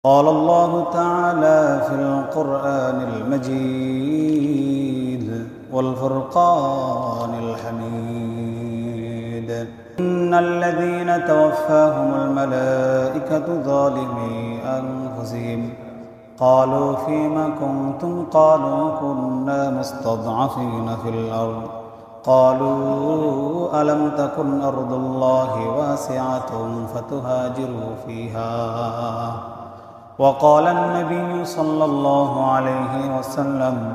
قال الله تعالى في القرآن المجيد والفرقان الحميد إن الذين توفاهم الملائكة ظالمي أنفسهم قالوا فيما كنتم قالوا كنا مستضعفين في الأرض قالوا ألم تكن أرض الله واسعة فتهاجروا فيها وقال النبي صلى الله عليه وسلم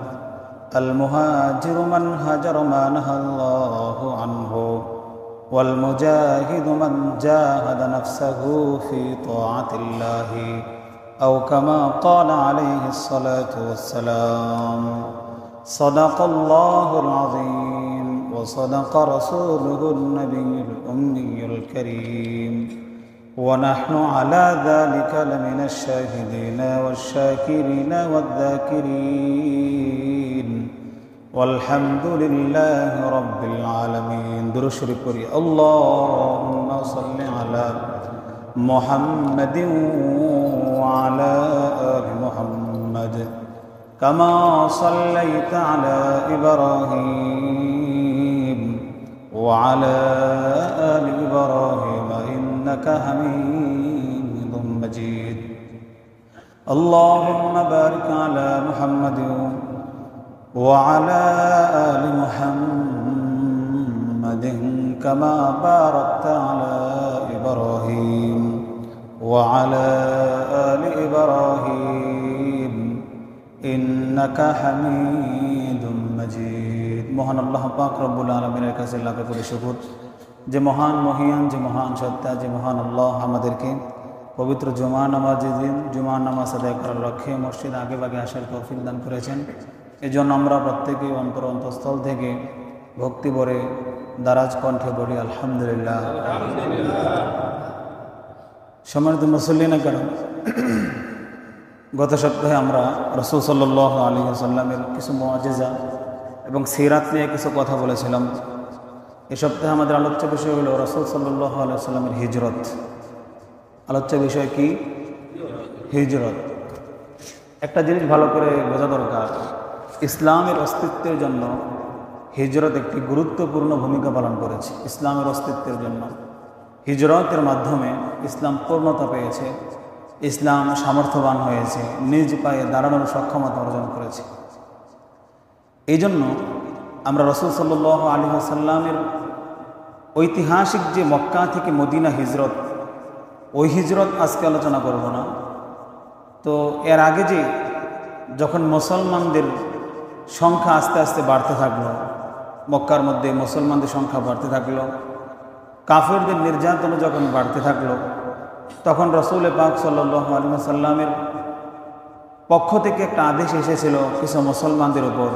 المهاجر من هجر ما نهى الله عنه والمجاهد من جاهد نفسه في طاعة الله أو كما قال عليه الصلاة والسلام صدق الله العظيم وصدق رسوله النبي الأمي الكريم ونحن على ذلك لمن الشاهدين والشاكرين والذاكرين والحمد لله رب العالمين درود شريف পড়ি اللهم صل على محمد وعلى آل محمد كما صليت على إبراهيم وعلى آل إبراهيم إنك حميد مجيد اللهم بارك على محمد وعلى آل محمد كما باركت على إبراهيم وعلى آل إبراهيم إنك حميد مجيد মহান আল্লাহ পাক রব্বুল আলামিনের কাছে লাখ কোটি শুকর যে মহান মহিয়ান যে মহান সত্তা যে মহান আল্লাহ আমাদেরকে পবিত্র জুমা নামাজের দিন জুমা নামাজ আদায় করার লক্ষ্যে মসজিদ আগে ভাগে আসার তৌফিক দান করেছেন। এজন্য আমরা প্রত্যেকে অন্তরস্থল থেকে ভক্তি ভরে দারাজ কণ্ঠে বলি আলহামদুলিল্লাহ। সম্মানিত মুসল্লিনা কারণ গত সপ্তাহে আমরা রাসূল সাল্লাল্লাহু আলাইহি ওয়াসাল্লামের কিছু মুআজিজা এবং সিরাত নিয়ে কিছু কথা বলেছিলাম। এই সপ্তাহে আমাদের আলোচ্য বিষয় হলো রাসূল সাল্লাল্লাহু আলাইহি ওয়াসাল্লামের হিজরত। আলোচ্য বিষয় কি? হিজরত। একটা জিনিস ভালো করে বোঝা দরকার, ইসলামের অস্তিত্বের জন্য হিজরত একটি গুরুত্বপূর্ণ ভূমিকা পালন করেছে। ইসলামের অস্তিত্বের জন্য হিজরতের মাধ্যমে ইসলাম পূর্ণতা পেয়েছে, ইসলাম সামর্থ্যবান হয়েছে, নিজ পায়ে দাঁড়ানোর সক্ষমতা অর্জন করেছে। এই জন্য আমরা রাসূল সাল্লাল্লাহু আলাইহি ওয়াসাল্লামের ঐতিহাসিক যে মক্কা থেকে মদিনা হিজরত, ওই হিজরত আজকে আলোচনা করব না। তো এর আগে যে যখন মুসলমানদের সংখ্যা আস্তে আস্তে বাড়তে থাকলো, মক্কার মধ্যে মুসলমানদের সংখ্যা বাড়তে থাকলো, কাফেরদের নির্যাতন যখন বাড়তে থাকলো, তখন রাসূল পাক সাল্লাল্লাহু আলাইহি ওয়াসাল্লামের পক্ষ থেকে একটা আদেশ এসেছিল কিছু মুসলমানদের উপর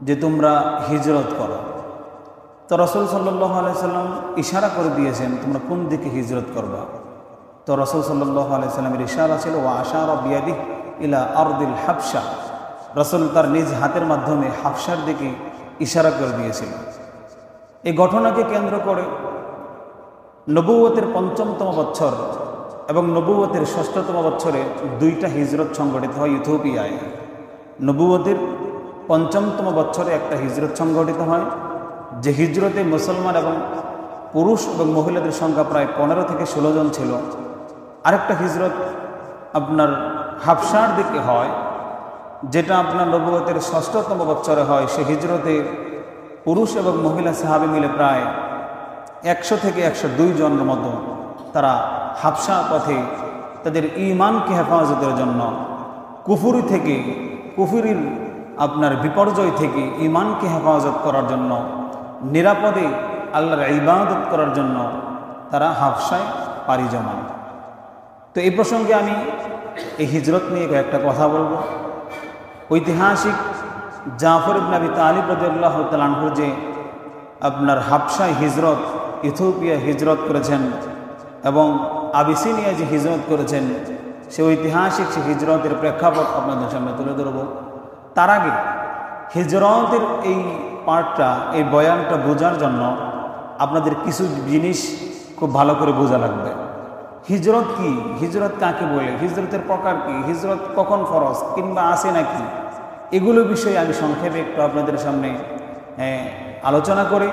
যে তোমরা হিজরত করো। তো রাসূল সাল্লাল্লাহু আলাইহি ওয়াসাল্লাম ইশারা করে দিয়েছেন তোমরা কোন দিকে হিজরত করবা। তো রাসূল সাল্লাল্লাহু আলাইহি ওয়াসাল্লামের ইশারা ছিল ওয়া আশারা বিয়াদিহি ইলা আরদিল হাবশা। রাসূল তার নিজ হাতের মাধ্যমে হাবশার দিকে ইশারা করে দিয়েছিলেন। এই ঘটনাকে কেন্দ্র করে নবুয়তের ৫ম বছর এবং নবুয়তের ৬ষ্ঠতম বছরে দুইটা হিজরত সংগঠিত হয় ইথিওপিয়ায়। নবুয়তের ৫ম বছরে একটা হিজরত সংগঠিত হয়, যে হিজরতে মুসলমান এবং পুরুষ এবং মহিলাদের সংখ্যা প্রায় ১৫ থেকে ১৬ জন ছিল। আরেকটা হিজরত আপনার হাবশার দিকে হয়, যেটা আপনার নবুয়তের ৬ষ্ঠতম বছরে হয়। সে হিজরতে পুরুষ এবং মহিলা সাহাবী মিলে প্রায় ১০০ থেকে ১০২ জনের মতো তারা হাবশা পথে তাদের ঈমানকে হেফাজতের জন্য, কুফরির আপনার বিপর্যয় থেকে ঈমানকে হেফাজত করার জন্য, নিরাপদে আল্লাহর ইবাদত করার জন্য তারা হাবশায় পাড়ি জমান। তো এই প্রসঙ্গে আমি এই হিজরত নিয়ে কয়েকটা কথা বলবো। ঐতিহাসিক জাফর ইবনে আবি তালিব রাদিয়াল্লাহু তাআলা আনহু যে আপনার হাবশায় হিজরত, ইথিওপিয়া হিজরত করেছেন এবং আবিসিনিয়া যে হিজরত করেছেন, সে ঐতিহাসিক সে হিজরতের প্রেক্ষাপট আপনাদের সামনে তুলে ধরব। তার আগে হিজরতের এই পার্টটা, এই বয়ানটা বোঝার জন্য আপনাদের কিছু জিনিস খুব ভালো করে বোঝা লাগবে। হিজরত কি, হিজরত কাকে বলে, হিজরতের প্রকার কি, হিজরত কখন ফরজ কিংবা আসে নাকি, এগুলো বিষয়ে আমি সংক্ষেপে একটু আপনাদের সামনে আলোচনা করি।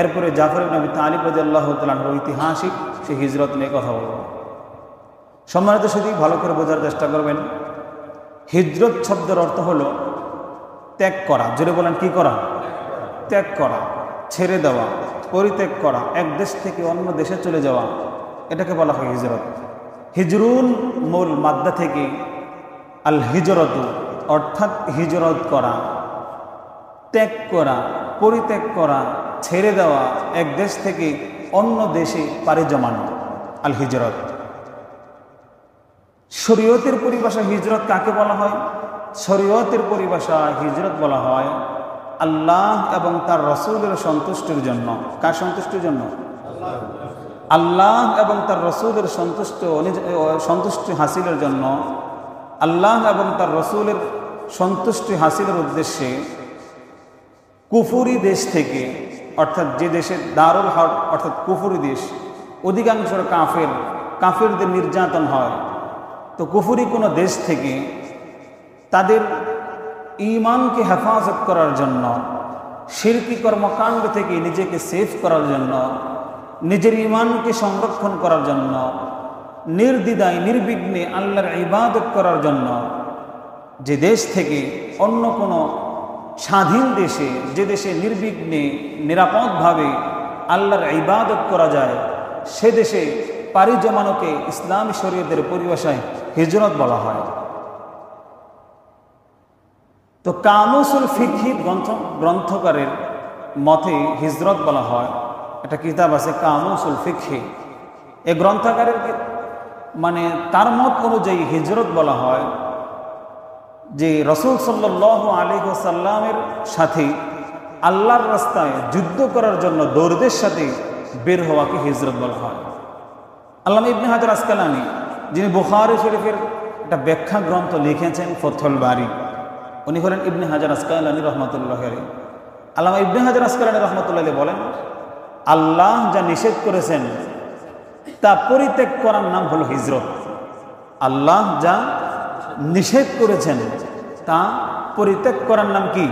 এরপরে জাফর ইবনে আবি তালিব রাদিয়াল্লাহু তাআলা আনহুর ঐতিহাসিক সেই হিজরত নিয়ে কথা বলব। সম্মানিত সুধী, ভালো করে বোঝার চেষ্টা করবেন। হিজরত শব্দের অর্থ হলো ত্যাগ করা। জোরে বলেন, কি করা? ত্যাগ করা, ছেড়ে দেওয়া, পরিত্যাগ করা, এক দেশ থেকে অন্য দেশে চলে যাওয়া, এটাকে বলা হয় হিজরত। হিজরুন মূল মাদ্দা থেকে আল হিজরত অর্থাৎ হিজরত করা, ত্যাগ করা, পরিত্যাগ করা, ছেড়ে দেওয়া, এক দেশ থেকে অন্য দেশে পাড়ি জমানো, আল হিজরত। শরীয়তের পরিভাষা হিজরত কাকে বলা হয়? শরীয়তের পরিভাষা হিজরত বলা হয় আল্লাহ এবং তার রাসূলের সন্তুষ্টির জন্য। কার সন্তুষ্টির জন্য? আল্লাহ এবং তার রাসূলের সন্তুষ্টি হাসিলের জন্য, আল্লাহ এবং তার রাসূলের সন্তুষ্টি হাসিলের উদ্দেশ্যে কুফরি দেশ থেকে, অর্থাৎ যে দেশে দারুল হরব অর্থাৎ কুফরি দেশ, অধিকাংশ কাফেরদের নির্যাতন হয়, তো কুফরি কোনো দেশ থেকে তাদের ঈমানকে হেফাজত করার জন্য, শিরকি কর্মকাণ্ড থেকে নিজেকে সেভ করার জন্য, নিজের ঈমানকে সংরক্ষণ করার জন্য, নির্দ্বিধায় নির্বিঘ্নে আল্লাহর ইবাদত করার জন্য যে দেশ থেকে অন্য কোনো স্বাধীন দেশে, যে দেশে নির্বিঘ্নে নিরাপদভাবে আল্লাহর ইবাদত করা যায়, সে দেশে পাড়ি জমানোকে ইসলামী শরীয়তের পরিভাষায় হিজরত বলা হয়। তো কামুসুল ফিকহি গ্রন্থকারের মতে হিজরত বলা হয়, একটা কিতাব আছে কামুসুল ফিকহি, এই গ্রন্থকারের মানে তার মত অনুযায়ী হিজরত বলা হয় যে রাসূল সাল্লাল্লাহু আলাইহি ওয়াসাল্লামের সাথে আল্লাহর রাস্তায় যুদ্ধ করার জন্য দৌড়দের সাথে বের হওয়াকে হিজরত বলা হয়। আল্লামা ইবনে হাজার আসকালানী, যিনি বুখারী শরীফের একটা ব্যাখ্যা গ্রন্থ লিখেছেন ফাথুল বারী, উনি হলেন ইবনে হাজার আসকালানী রহমাতুল্লাহি আলাইহি। আল্লামা ইবনে হাজার আসকালানী রহমাতুল্লাহি আলাইহি বলেন, আল্লাহ যা নিষেধ করেছেন তা পরিত্যাগ করার নাম হলো হিজরত। আল্লাহ যা নিষেধ করেছেন তা পরিত্যাগ করার নাম কি?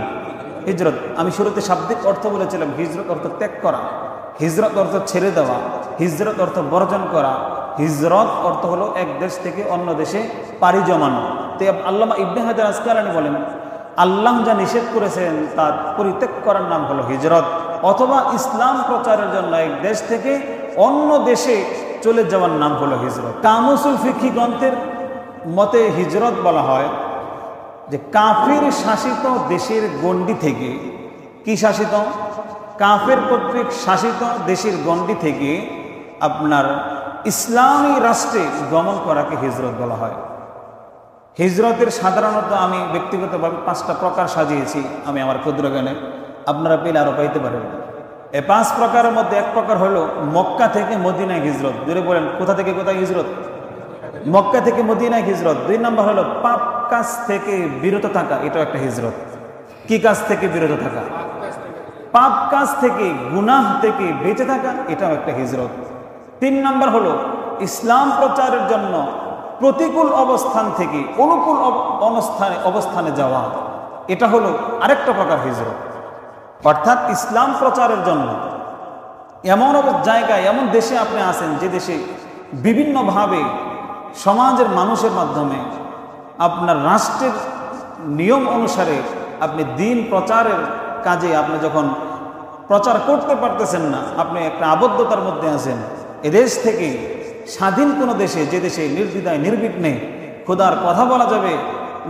হিজরত। আমি শুরুতে শাব্দিক অর্থ বলেছিলাম, হিজরত অর্থ ত্যাগ করা, হিজরত অর্থ ছেড়ে দেওয়া, হিজরত অর্থ বর্জন করা, হিজরত অর্থ হলো এক দেশ থেকে অন্য দেশে পাড়ি জমানো। তো আল্লামা ইবনে হাজার আসকালানী বলেন, আল্লাহ যা নিষেধ করেছেন তা পরিত্যাগ করার নাম হলো হিজরত, অথবা ইসলাম প্রচারের জন্য এক দেশ থেকে অন্য দেশে চলে যাওয়ার নাম হলো হিজরত। কামুসুল ফিকহি গ্রন্থের মতে হিজরত বলা হয় যে কাফির শাসিত দেশের গণ্ডি থেকে, কি শাসিত? কাফের কর্তৃক শাসিত দেশের গণ্ডি থেকে আপনার ইসলামী রাষ্ট্রে গমন করাকে হিজরত বলা হয়। হিজরতের সাধারণত আমি ব্যক্তিগতভাবে 5টা প্রকার সাজিয়েছি আমি আমার ক্ষুদ্র জ্ঞানে, আপনারা পেলে আরও পাইতে পারেন। এই 5 প্রকারের মধ্যে এক প্রকার হলো মক্কা থেকে মদিনায় হিজরত। জোরে বলেন, কোথা থেকে কোথায় হিজরত? মক্কা থেকে মদিনায় হিজরত। 2 নম্বর হলো পাপ কাজ থেকে বিরত থাকা, এটাও একটা হিজরত। কি কাজ থেকে বিরত থাকা? পাপ কাজ থেকে, গুনাহ থেকে বেঁচে থাকা, এটাও একটা হিজরত। 3 নম্বর হলো ইসলাম প্রচারের জন্য প্রতিকূল অবস্থান থেকে অনুকূল অবস্থানে যাওয়া, এটা হলো আরেকটা প্রকার হিজরত। অর্থাৎ ইসলাম প্রচারের জন্য এমন জায়গায়, এমন দেশে আপনি আছেন যে দেশে বিভিন্নভাবে সমাজের মানুষের মাধ্যমে আপনার রাষ্ট্রের নিয়ম অনুসারে আপনি দিন প্রচারের কাজে আপনি যখন প্রচার করতে পারতেছেন না, আপনি একটা আবদ্ধতার মধ্যে আছেন, এদেশ থেকে স্বাধীন কোনো দেশে, যে দেশে নির্দ্বিধায় নির্বিঘ্নে খোদার কথা বলা যাবে,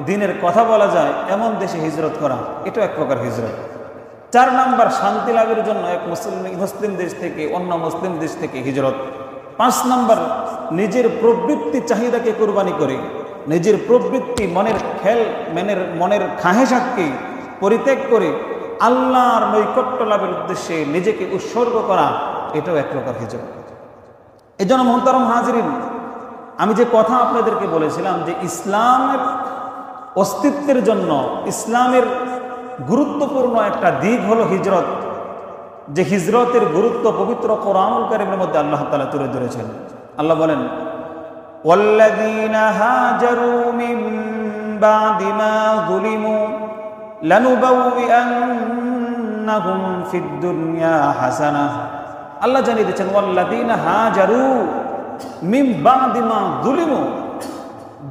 দিনের কথা বলা যায়, এমন দেশে হিজরত করা, এটাও এক প্রকার হিজরত। 4 নম্বর শান্তি লাভের জন্য এক মুসলিম দেশ থেকে অন্য মুসলিম দেশ থেকে হিজরত। 5 নম্বর নিজের প্রবৃত্তি চাহিদাকে কোরবানি করে, নিজের প্রবৃত্তি, মনের খাহেসাতকে পরিত্যাগ করে আল্লাহর নৈকট্য লাভের উদ্দেশ্যে নিজেকে উৎসর্গ করা, এটাও এক প্রকার হিজরত। এই জন্য মুহতারাম হাজিরিন, আমি যে কথা আপনাদেরকে বলেছিলাম যে ইসলামের অস্তিত্বের জন্য ইসলামের গুরুত্বপূর্ণ একটা দিক হলো হিজরত, যে হিজরতের গুরুত্ব পবিত্র কোরআনুল কারীমের মধ্যে আল্লাহ তাআলা তুলে ধরেছেন। আল্লাহ বলেন, ওয়াল্লাযীনা হাজারু মিন বা'দি মা যুলিমু লানুবাউইআন্নাহুম ফিদ দুনিয়া হাসানাহ। আল্লাহ জানিয়ে দিয়েছেন ওয়াল্লাযীনা হাজারু মিন বা'দি মা যুলিমু,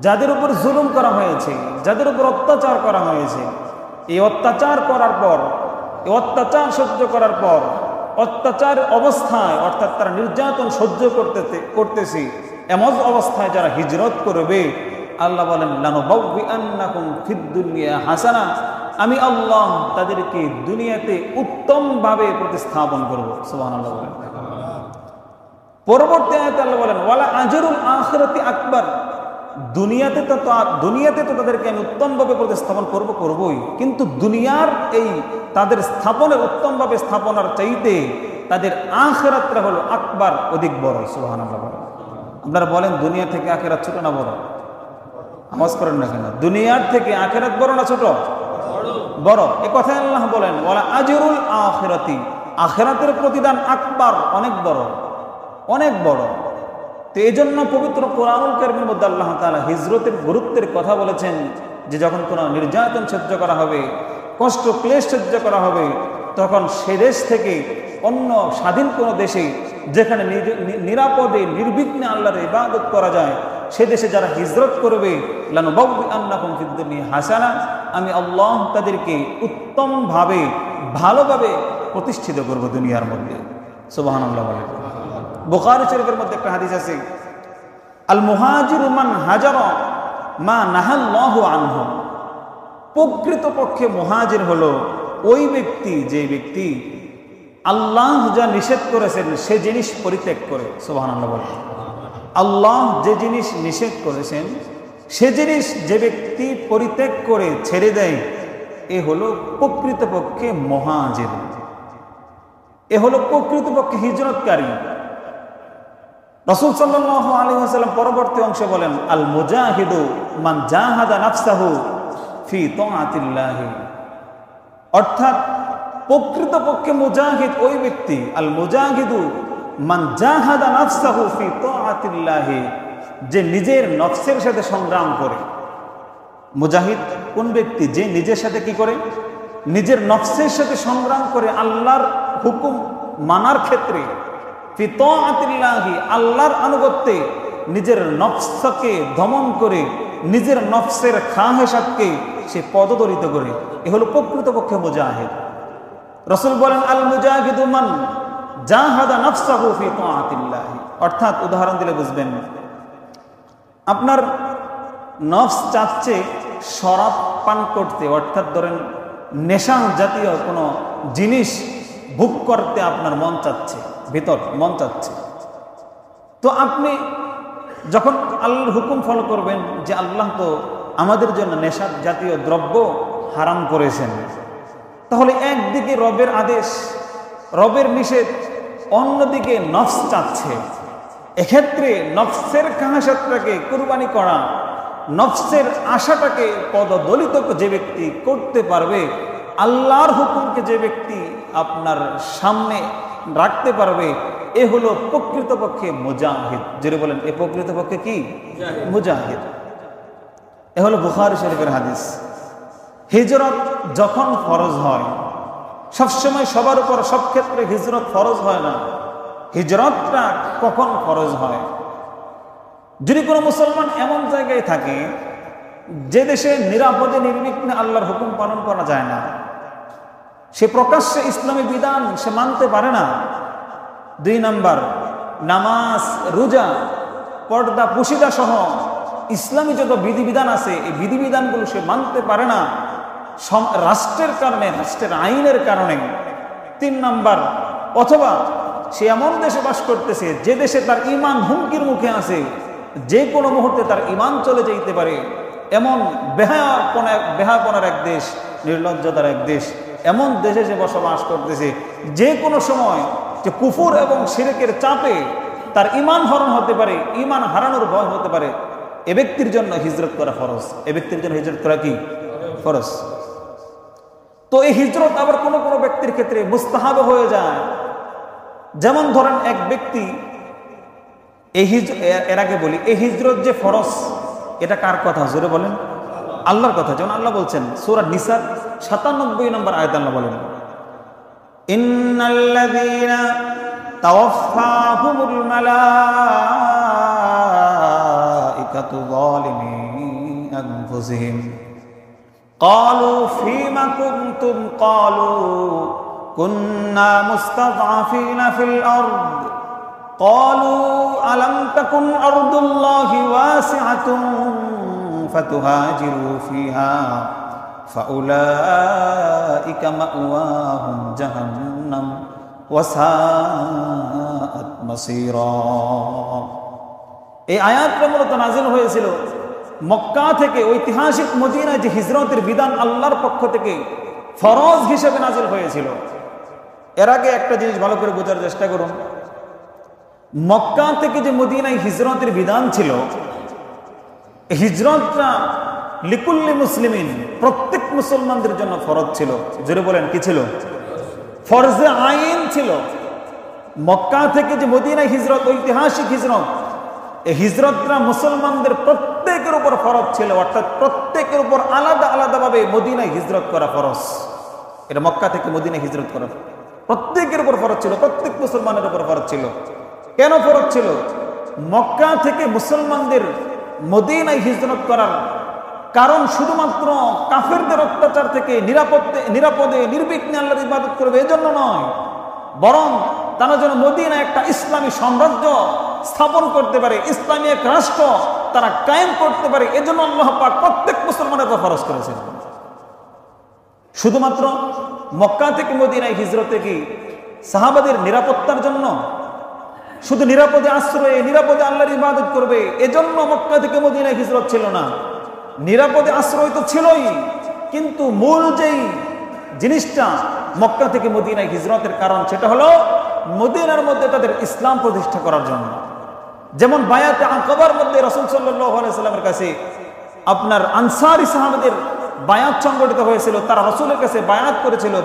যাদের উপর জুলুম করা হয়েছে, যাদের উপর অত্যাচার করা হয়েছে, এই অত্যাচার করার পর, এই অত্যাচার সহ্য করার পর, অত্যাচার অবস্থায় অর্থাৎ তারা নির্যাতন সহ্য করতেছে এমন অবস্থায় যারা হিজরত করবে, আল্লাহ বলেন লানুবাউইআন্নাকুম ফিদ দুনিয়া হাসানা, আমি আল্লাহ তাদেরকে দুনিয়াতে উত্তমভাবে প্রতিস্থাপন করব। সুবহানাল্লাহ বলেন। পরবর্তী আয়াতে আল্লাহ বলেন ওয়ালা আজরুল আখিরাতি আকবার, দুনিয়াতে তো তাদেরকে আমি উত্তমভাবে প্রতিস্থাপন করবই, কিন্তু দুনিয়ার এই তাদের স্থাপনের উত্তমভাবে স্থাপনার চাইতে তাদের আখিরাতটা হলো আকবার, অধিক বড়। সুবহানাল্লাহ বলেন। আপনারা বলেন দুনিয়া থেকে আখিরাত ছোট না বড়? আওয়াজ করেন না কেন? দুনিয়ার থেকে আখিরাত বড় না ছোট? বড়। এই কথা আল্লাহ বলেন ওয়ালা আজরুল আখিরাতি, আখিরাতের প্রতিদান আকবার, অনেক বড়, অনেক বড়। তো এই জন্য পবিত্র কোরআনুল কারীমের মধ্যে আল্লাহ তাআলা হিজরতের গুরুত্বের কথা বলেছেন যে যখন কোনো নির্যাতন সহ্য করা হবে, কষ্ট ক্লেশ সহ্য করা হবে, তখন সে দেশ থেকে অন্য স্বাধীন কোনো দেশে যেখানে নিরাপদে নির্বিঘ্নে আল্লাহর ইবাদত করা যায়, সে দেশে যারা হিজরত করবে লানুবাউইআন্নাকুম ফিদ দুনিয়া হাসানা, আমি আল্লাহ তাদেরকে উত্তমভাবে ভালোভাবে প্রতিষ্ঠিত করব দুনিয়ার মধ্যে। সুবহানাল্লাহ বলেন। বুখারী শরীফের মধ্যে একটা হাদিস আছে, আল মুহাজিরু মান হাজারা মা নাহাল্লাহু আনহু, প্রকৃতপক্ষে মুহাজির হলো ওই ব্যক্তি যে ব্যক্তি আল্লাহ যা নিষেধ করেছেন সে জিনিস পরিত্যাগ করে। সুবহানাল্লাহ বলেন। আল্লাহ যে জিনিস নিষেধ করেছেন সে জিনিস যে ব্যক্তি পরিত্যাগ করে ছেড়ে দেয়, এ হলো প্রকৃতপক্ষে মুহাজির, এ হলো প্রকৃতপক্ষে হিজরতকারী। রাসূল সাল্লাল্লাহু আলাইহি ওয়াসাল্লাম পরবর্তী অংশে বলেন আল মুজাহিদু মান জাহাদা নাফসাহু ফি তাআতিল্লাহ, অর্থাৎ প্রকৃতপক্ষে মুজাহিদ ওই ব্যক্তি, আল মুজাহিদু মান জাহাদা নাফসাহু ফি তাআতিল্লাহ, যে নিজের নফসের সাথে সংগ্রাম করে। মুজাহিদ কোন ব্যক্তি? যে নিজের সাথে কি করে? নিজের নফসের সাথে সংগ্রাম করে আল্লাহর হুকুম মানার ক্ষেত্রে, ফি তাআতিল্লাহ, আল্লাহর আনুগত্যে নিজের নফসকে দমন করে, নিজের নফসের খাহেসাতকে সে পদদলিত করে, এ হলো প্রকৃতপক্ষে মুজাহিদ। রাসূল বলেন আল মুজাহিদু মান জাহাদা নাফসাহু ফি তাআতিল্লাহ, অর্থাৎ উদাহরণ দিলে বুঝবেন, আপনার নফস চাচ্ছে শরাব পান করতে, অর্থাৎ ধরেন নেশা জাতীয় কোনো জিনিস ভোগ করতে আপনার মন চাচ্ছে, ভিতর মন চাচ্ছে। তো আপনি যখন আল্লাহর হুকুম ফলো করবেন যে আল্লাহ তো আমাদের জন্য নেশা জাতীয় দ্রব্য হারাম করেছেন, তাহলে একদিকে রবের আদেশ, রবের নিষেধ, অন্যদিকে নফস চাচ্ছে, এক্ষেত্রে নফসের কাহাসাতটাকে কুরবানি করা, নফসের আশাটাকে পদদলিত যে ব্যক্তি করতে পারবে, আল্লাহর হুকুমকে যে ব্যক্তি আপনার সামনে রাখতে পারবে, এ হলো প্রকৃতপক্ষে মুজাহিদ। যদি বলেন এ প্রকৃতপক্ষে কি? মুজাহিদ। এ হলো বুখারী শরীফের হাদিস। হিজরত যখন ফরজ হয়, সবসময় সবার উপর সব ক্ষেত্রে হিজরত ফরজ হয় না। হিজরতটা কখন ফরজ হয়? যদি কোনো মুসলমান এমন জায়গায় থাকে যে দেশে নিরাপদে নির্বিঘ্নে আল্লাহর হুকুম পালন করা যায় না, সে প্রকাশ্যে ইসলামী বিধান সে মানতে পারে না। 2 নাম্বার, নামাজ, রোজা, পর্দা, পুশিদা সহ ইসলামী যত বিধিবিধান আছে এই বিধিবিধানগুলো সে মানতে পারে না রাষ্ট্রের কারণে, রাষ্ট্রের আইনের কারণে। 3 নাম্বার, অথবা সে এমন দেশে বাস করতেছে যে দেশে তার ঈমান হুমকির মুখে আছে, যে কোনো মুহূর্তে তার ঈমান চলে যেতে পারে, এমন বেহায়াপনার এক দেশ, নির্লজ্জতার এক দেশ, এমন দেশে সে বসবাস করতেছে যে কোনো সময় যে কুফর এবং শিরকের চাপে তার ঈমান হরণ হতে পারে, ঈমান হারানোর ভয় হতে পারে, এ ব্যক্তির জন্য হিজরত করা ফরজ। এ ব্যক্তির জন্য হিজরত করা কি? ফরজ। তো এই হিজরত আবার কোনো কোনো ব্যক্তির ক্ষেত্রে মুস্তাহাব হয়ে যায়। যেমন ধরেন এক ব্যক্তি এর আগে বলি, এই হিজরত যে ফরজ, এটা কার কথা জোরে বলেন? আল্লাহর কথা। যেমন আল্লাহ বলছেন সূরা নিসার 97 নম্বর আয়াত, আল্লাহ বলেন ইন্নাল্লাযীনা তাওয়াফফাহুমুল মালাইকাতু যালিমি আনফুসিহিম ক্বালু ফীমা কুনতুম ক্বালু কুন্না মুস্তাদআফিনা ফিল আরদ ক্বালু আলাম তাকুন আরদুল্লাহি ওয়াসিআতুন ফাতুহাজিরু ফিহা ফাউলাইকা মাওয়াহুম জাহান্নাম ওয়া সাআত মাসীরা। এই আয়াতটা মূলত নাযিল হয়েছিল মক্কা থেকে ঐতিহাসিক মদিনায় যে হিজরতের বিধান আল্লাহর পক্ষ থেকে ফরজ হিসেবে নাযিল হয়েছিল। এর আগে একটা জিনিস ভালো করে বোঝার চেষ্টা করুন, মক্কা থেকে যে মদিনায় হিজরতের বিধান ছিল, হিজরতটা লিকুল্লি মুসলিমিন, প্রত্যেক মুসলমানদের জন্য ফরজ ছিল। জোরে বলেন কি ছিল? ফরজে আইন ছিল। মক্কা থেকে যে মদিনায় হিজরত, ঐতিহাসিক হিজরত, এই হিজরতটা মুসলমানদের প্রত্যেকের উপর ফরজ ছিল, অর্থাৎ প্রত্যেকের উপর আলাদা আলাদাভাবে মদিনায় হিজরত করা ফরজ। এটা মক্কা থেকে মদিনায় হিজরত করা প্রত্যেকের উপর ফরজ ছিল, প্রত্যেক মুসলমানের উপর ফরজ ছিল। কেন ফরজ ছিল? মক্কা থেকে মুসলমানদের মদিনায় হিজরত করার কারণ শুধুমাত্র কাফেরদের অত্যাচার থেকে নিরাপদে নির্বিঘ্নে আল্লাহর ইবাদত করবে এজন্য নয়, বরং তারা যেন মদিনায় একটা ইসলামী সাম্রাজ্য স্থাপন করতে পারে, ইসলামী এক রাষ্ট্র তারা কায়েম করতে পারে, এজন্য আল্লাহ পাক প্রত্যেক মুসলমানের উপর ফরজ করেছেন। শুধুমাত্র মক্কা থেকে মদিনায় হিজরতে কি সাহাবাদের নিরাপত্তার জন্য, শুধু নিরাপদে আশ্রয়ে নিরাপদে আল্লাহর ইবাদত করবে এজন্য মক্কা থেকে মদিনায় হিজরত ছিল না। নিরাপদে আশ্রয় তো ছিলই, কিন্তু মূল যেই জিনিসটা মক্কা থেকে মদিনায় হিজরতের কারণ, সেটা হলো মদিনার মধ্যে তাদের ইসলাম প্রতিষ্ঠা করার জন্য। যেমন বায়াতে আকাবার মধ্যে রাসূল সাল্লাল্লাহু আলাইহি সাল্লামের কাছে আপনার আনসারী সাহাবাদের বায়াত সংগঠিত হয়েছিল, তারা রাসূলের কাছে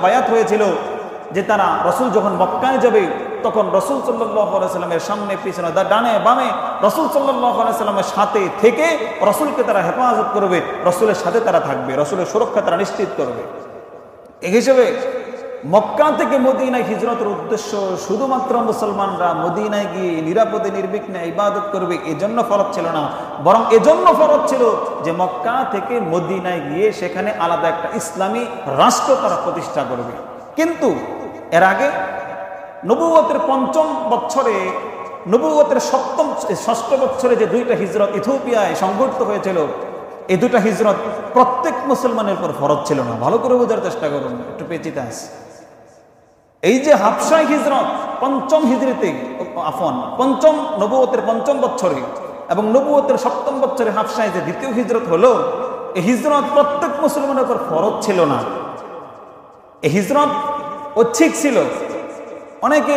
বায়াত হয়েছিল যে তারা রাসূল যখন মক্কায় যাবে তখন রাসূল সাল্লাল্লাহু আলাইহি সাল্লামের সামনে পিছনে ডানে বামে রাসূল সাল্লাল্লাহু আলাইহি সাল্লামের সাথে থেকে রাসূলকে তারা হেফাজত করবে, রাসূলের সাথে তারা থাকবে, রাসূলের সুরক্ষা তারা নিশ্চিত করবে। এই হিসেবে মক্কা থেকে মদিনায় হিজরতের উদ্দেশ্য শুধুমাত্র মুসলমানরা মদিনায় গিয়ে নিরাপদে নির্বিঘ্নে ইবাদত করবে এজন্য ফরজ ছিল না, বরং এজন্য ফরজ ছিল যে মক্কা থেকে মদিনায় গিয়ে সেখানে আলাদা একটা ইসলামী রাষ্ট্র তারা প্রতিষ্ঠা করবে। কিন্তু এর আগে নবুয়তের ৫ম বছরে, নবুয়তের ৬ষ্ঠ বছরে যে দুইটা হিজরত ইথিওপিয়ায় সংঘটিত হয়েছিল, এই দুইটা হিজরত প্রত্যেক মুসলমানের উপর ফরজ ছিল না। ভালো করে বোঝার চেষ্টা করুন, একটু পেঁচিতে আছে। এই যে হাবশায় হিজরত পঞ্চম হিজরিতে, পঞ্চম নবুয়তের ৫ম বছরে এবং নবুয়তের ৭ম বছরে হাবশায় যে দ্বিতীয় হিজরত হলো, এই হিজরত প্রত্যেক মুসলমানের উপর ফরজ ছিল না। এই হিজরত ঐচ্ছিক ছিল, অনেকে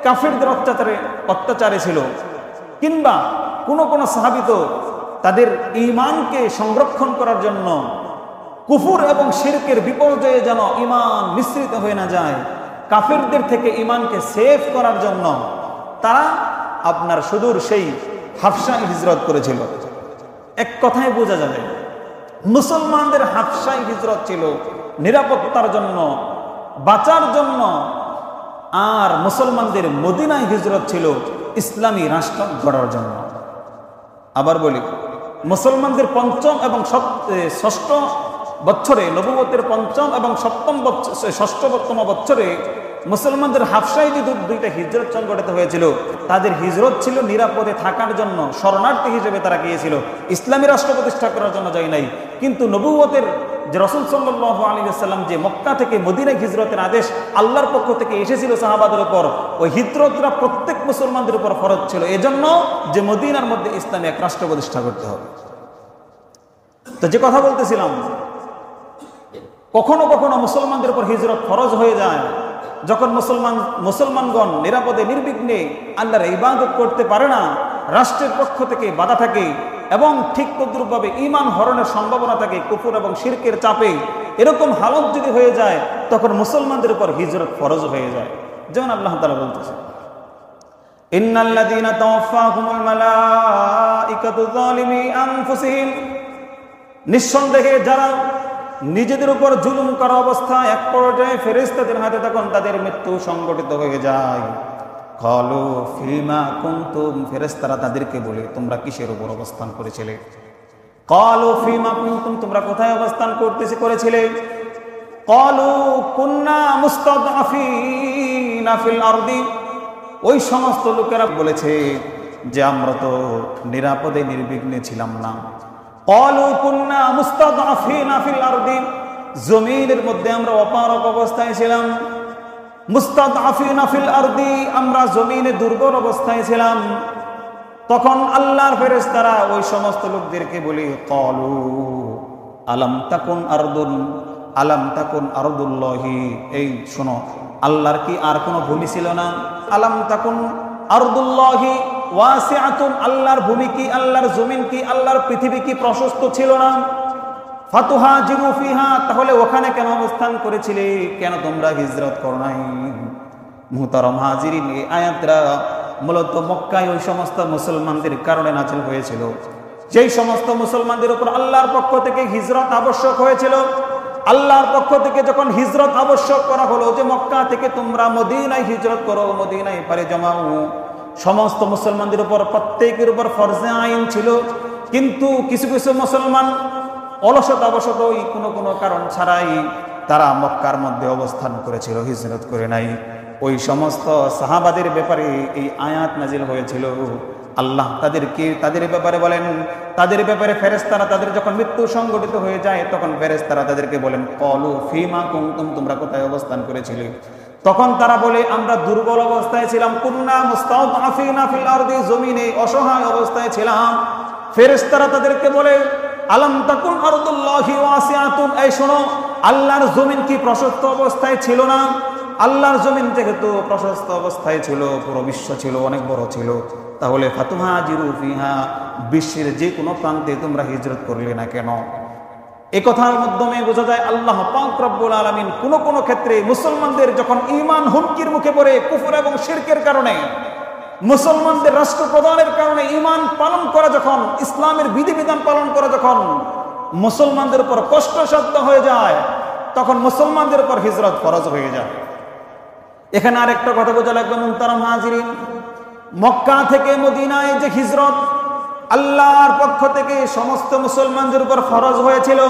কাফেরদের অত্যাচারে ছিল, কিংবা কোন সাহাবী তো তাদের ঈমানকে সংরক্ষণ করার জন্য কুফর এবং শিরকের বিপর্যয়ে যেন ঈমান মিশ্রিত হয়ে না যায়, কাফেরদের থেকে ঈমানকে সেভ করার জন্য তারা আপনার সুদূর সেই হাবশায় হিজরত করেছিল। এক কথায় বোঝা যাবে মুসলমানদের হাবশায় হিজরত ছিল নিরাপত্তার জন্য, বাঁচার জন্য, আর মুসলমানদের মদিনায় হিজরত ছিল ইসলামী রাষ্ট্র গড়ার জন্য। আবার বলি, মুসলমানদের ৫ম এবং ৬ষ্ঠ বছরে, নবুয়তের ৫ম এবং ৬ষ্ঠতম বছরে মুসলমানদের হাবশায় যে দুইটা হিজরত সংগঠিত হয়েছিল, তাদের হিজরত ছিল নিরাপদে থাকার জন্য, শরণার্থী হিসেবে তারা গিয়েছিল, ইসলামী রাষ্ট্র প্রতিষ্ঠা করার জন্য যায় নাই। কিন্তু নবুয়তের যে রাসূল সাল্লাল্লাহু আলাইহি ওয়াসাল্লাম যে মক্কা থেকে মদিনায় হিজরতের আদেশ আল্লাহর পক্ষ থেকে এসেছিল সাহাবাদের উপর, ওই হিজরতটা প্রত্যেক মুসলমানদের উপর ফরজ ছিল, এজন্য যে মদিনার মধ্যে ইসলামী এক রাষ্ট্র প্রতিষ্ঠা করতে হবে। তো যে কথা বলতেছিলাম, কখনো কখনো মুসলমানদের উপর হিজরত ফরজ হয়ে যায় যখন মুসলমানগণ নিরাপদে নির্বিঘ্নে আল্লাহর ইবাদত করতে পারে না, রাষ্ট্রের পক্ষ থেকে বাধা থাকে এবং ঠিক তদ্রূপভাবে ঈমান হরণের সম্ভাবনা থাকে কুফর এবং শিরকের চাপে। এরকম হালত যদি হয়ে যায় তখন মুসলমানদের উপর হিজরত ফরজ হয়ে যায়। যেমন আল্লাহ তাআলা বলতেছে ইন্নাল্লাযীনা তাওয়াফফাহুমুল মালাঈকাতু যালিমি আনফুসিহিম, নিঃসন্দেহে যারা নিজেদের উপর জুলুম করা অবস্থায় এক পর্যায়ে ফেরেশতাদের হাতে তখন তাদের মৃত্যু সংঘটিত হয়ে যায়। ক্বালু ফীমা কুনতুম, ফেরেশতারা তাদেরকে বলে তোমরা কিসের উপর অবস্থান করেছিলে? ক্বালু ফীমা কুনতুম, তোমরা কোথায় অবস্থান করেছিলে? ক্বালু কুন্না মুস্তাদআফিনা ফিল আরদি, ওই সমস্ত লোকেরা বলেছে যে আমরা তো নিরাপদে নির্বিঘ্নে ছিলাম না। ক্বালু কুন্না মুস্তাদআফিনা ফিল আরদি, জমিনের মধ্যে আমরা অপারগ অবস্থায় ছিলাম। মুস্তাদআফিনা ফিল আরদি, আমরা জমিনে দুর্বল অবস্থায় ছিলাম। তখন আল্লাহর ফেরেশতারা ওই সমস্ত লোকদেরকে বলে ক্বালু আলাম তাকুন আরদুল্লাহি, এই শোনো, আল্লাহর কি আর কোনো ভূমি ছিল না? আলাম তাকুন আরদুল্লাহি ওয়াসিআতুন, আল্লাহর ভূমি কি, আল্লাহর জমিন কি, আল্লাহর পৃথিবী কি প্রশস্ত ছিল না? ফাতুহাজিরু ফিহা, তাহলে ওখানে কেন অবস্থান করেছিলে? কেন তোমরা হিজরত করো নাই? মুহতারাম হাজিরিন, এই আয়াতরা মূলত মক্কায় ওই সমস্ত মুসলমানদের কারণে নাযিল হয়েছিল, যেই সমস্ত মুসলমানদের উপর আল্লাহর পক্ষ থেকে হিজরত আবশ্যক হয়েছিল। আল্লাহর পক্ষ থেকে যখন হিজরত আবশ্যক করা হলো যে মক্কা থেকে তোমরা মদিনায় হিজরত করো, মদিনায় পাড়ি জমাও, সমস্ত মুসলমানদের উপর প্রত্যেকের উপর ফরজে আইন ছিল। কিন্তু কিছু কিছু মুসলমান অলসতাবশত কোনো কারণ ছাড়াই তারা মক্কার মধ্যে অবস্থান করেছিল, হিজরত করে নাই। ওই সমস্ত সাহাবাদের ব্যাপারে এই আয়াত নাজিল হয়েছিল। আল্লাহ তাদের ব্যাপারে বলেন, তাদের ব্যাপারে ফেরেশতারা তাদের যখন মৃত্যু সংঘটিত হয়ে যায় তখন ফেরেশতারা তাদেরকে বলেন ক্বালু ফীমা কুনতুম, তোমরা কোথায় অবস্থান করেছিলে? তখন তারা বলে আমরা দুর্বল অবস্থায় ছিলাম। কুন্না মুস্তাদআফিনা ফিল আরদি, জমিনে অসহায় অবস্থায় ছিলাম। ফেরেশতারা তাদেরকে বলে আলাম তাকুন আরদুল্লাহি ওয়াসিআতুন, এই শোনো, আল্লাহর জমিন কি প্রশস্ত অবস্থায় ছিল না? আল্লাহর জমিন যেহেতু প্রশস্ত অবস্থায় ছিল, পুরো বিশ্ব ছিল, অনেক বড় ছিল, তাহলে ফাতুহাজিরু ফিহা, বিশ্বের যে কোনো প্রান্তে তোমরা হিজরত করলে না কেন? এই কথার মাধ্যমে বোঝা যায় আল্লাহ পাক রব্বুল আলামিন কোনো ক্ষেত্রে মুসলমানদের যখন ঈমান হুমকির মুখে পড়ে কুফর এবং শিরকের কারণে, মুসলমানদের রাষ্ট্রপ্রধানের কারণে ঈমান পালন করা যখন, ইসলামের বিধিবিধান পালন করা যখন মুসলমানদের উপর কষ্টসাধ্য হয়ে যায়, তখন মুসলমানদের উপর হিজরত ফরজ হয়ে যায়। এখানে আরেকটা কথা বোঝা লাগবে মুহতারাম হাজিরিন, মক্কা থেকে মদিনায় যে হিজরত আল্লাহর পক্ষ থেকে সমস্ত মুসলমানদের উপর ফরজ হয়েছিল,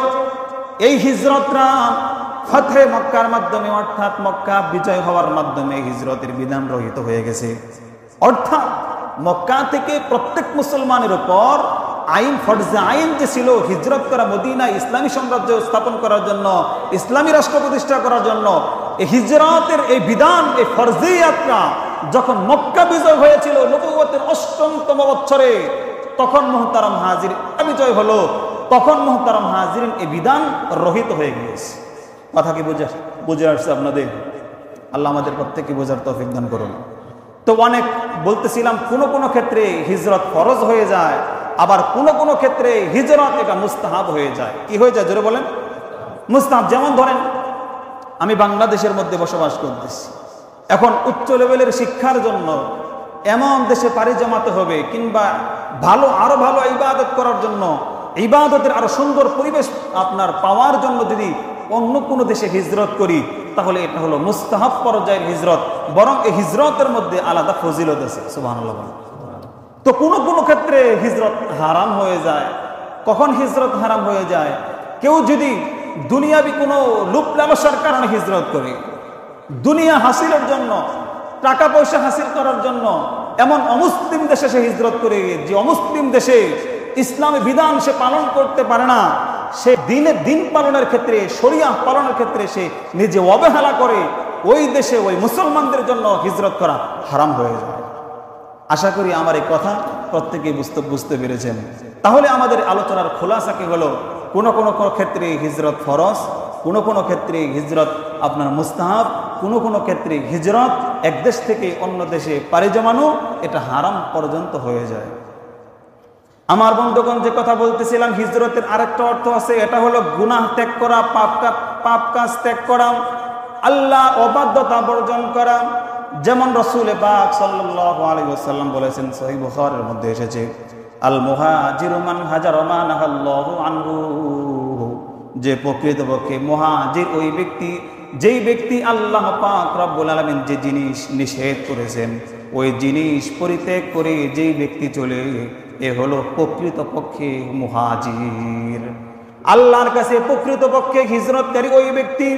এই হিজরতটা ফতহে মক্কার মাধ্যমে, অর্থাৎ মক্কা বিজয় হওয়ার মাধ্যমে হিজরতের বিধান রহিত হয়ে গেছে। অর্থাৎ মক্কা থেকে প্রত্যেক মুসলমানের উপর আইন, ফরজে আইন যে ছিল হিজরত করা, মদিনায় ইসলামী সাম্রাজ্য স্থাপন করার জন্য, ইসলামী রাষ্ট্র প্রতিষ্ঠা করার জন্য, এই হিজরতের এই বিধান, এই ফরজে যাত্রা যখন মক্কা বিজয় হয়েছিল নবুয়তের ৮ম বছরে, তখন মুহতারাম হাজির বিজয় হলো, তখন মুহতারাম হাজিরিন এই বিধান রহিত হয়ে গিয়েছে। কথা কি বুঝে আসছে আপনাদের? আল্লাহ আমাদের প্রত্যেককে বোঝার তৌফিক দান করুন। তো অনেক বলতেছিলাম কোনো ক্ষেত্রে হিজরত ফরজ হয়ে যায়, আবার কোনো ক্ষেত্রে হিজরত এটা মুস্তাহাব হয়ে যায়। কি হয়ে যায় জোরে বলেন? মুস্তাহাব। যেমন ধরেন আমি বাংলাদেশের মধ্যে বসবাস করতেছি, এখন উচ্চ লেভেলের শিক্ষার জন্য এমন দেশে পাড়ি জমাতে হবে, কিংবা আরো ভালো ইবাদত করার জন্য, ইবাদতের আরো সুন্দর পরিবেশ আপনার পাওয়ার জন্য যদি অন্য কোনো দেশে হিজরত করি, তাহলে এটা হলো মুস্তাহাব পর্যায়ের হিজরত, বরং এই হিজরতের মধ্যে আলাদা ফজিলত আছে। সুবহানাল্লাহ। তো কোনো ক্ষেত্রে হিজরত হারাম হয়ে যায়। কখন হিজরত হারাম হয়ে যায়? কেউ যদি দুনিয়াবি কোনো লোভ লালসার কারণে হিজরত করে, দুনিয়া হাসিলের জন্য, টাকা পয়সা হাসিল করার জন্য এমন অমুসলিম দেশে সে হিজরত করে, যে অমুসলিম দেশে ইসলামী বিধান সে পালন করতে পারে না, সে দিন পালনের ক্ষেত্রে, শরিয়াহ পালনের ক্ষেত্রে সে নিজে অবহেলা করে, ওই দেশে ওই মুসলমানদের জন্য হিজরত করা হারাম হয়ে যায়। আশা করি আমার এই কথা প্রত্যেকেই বুঝতে পেরেছেন। তাহলে আমাদের আলোচনার খোলাসা কি হলো? কোনো ক্ষেত্রে হিজরত ফরজ, কোনো ক্ষেত্রে হিজরত আপনার মুস্তাহাব, কোনো ক্ষেত্রে হিজরত এক দেশ থেকে অন্য দেশে পাড়ি জমানো এটা হারাম পর্যন্ত হয়ে যায়। আমার বন্ধুগণ, যে কথা বলতেছিলাম, হিজরতের আরেকটা অর্থ আছে, এটা হলো গুনাহ ত্যাগ করা, পাপ কাজ ত্যাগ করা, আল্লাহ অবাধ্যতা বর্জন করা। যেমন রাসূল পাক সাল্লাল্লাহু আলাইহি ওয়াসাল্লাম বলেছেন, সহিহ বুখারীর মধ্যে এসেছে, আল মুহাজিরু মান হাজারা মা নাহাল্লাহু আনহু, যে প্রকৃতপক্ষে মুহাজির ওই ব্যক্তি, যেই ব্যক্তি আল্লাহ পাক রব্বুল আলামিন যে জিনিস নিষেধ করেছেন ওই জিনিস পরিত্যাগ করে যেই ব্যক্তি চলে, এ হলো প্রকৃতপক্ষে মুহাজির। আল্লাহর কাছে প্রকৃতপক্ষে হিজরতকারী ওই ব্যক্তি,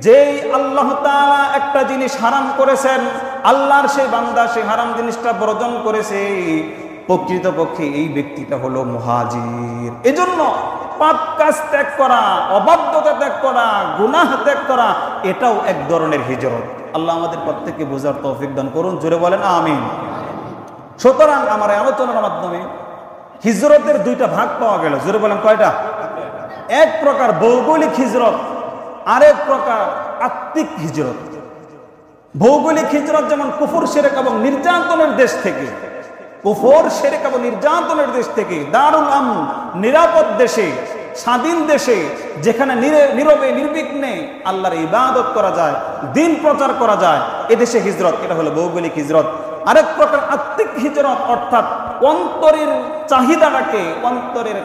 যেই আল্লাহ তাআলা একটা জিনিস হারাম করেছেন, আল্লাহর সেই বান্দা সেই হারাম জিনিসটা বর্জন করেছে, প্রকৃতপক্ষে এই ব্যক্তিটা হলো মুহাজির। এজন্য পাপ কাজ ত্যাগ করা, অবাধ্যতা ত্যাগ করা, গুনাহ ত্যাগ করা, এটাও এক ধরনের হিজরত। আল্লাহ আমাদের প্রত্যেককে বোঝার তৌফিক দান করুন, জোরে বলেন আমিন। সুতরাং আমার আলোচনার মাধ্যমে হিজরতের দুইটা ভাগ পাওয়া গেল, জোরে বলেন কয়টা? এক প্রকার ভৌগোলিক হিজরত, আরেক প্রকার আত্মিক হিজরত। ভৌগোলিক হিজরত যেমন কুফর, শিরক এবং নির্যাতনের দেশ থেকে, কুফর, শিরক এবং নির্যাতনের দেশ থেকে দারুল আমন, নিরাপদ দেশে, স্বাধীন দেশে, যেখানে নীরবে নির্বিঘ্নে আল্লাহর ইবাদত করা যায়, দিন প্রচার করা যায়, এ দেশে হিজরত, এটা হলো ভৌগোলিক হিজরত। আরেক প্রকার আত্মিক হিজরত, অর্থাৎ অন্তরের চাহিদাটাকে, অন্তরের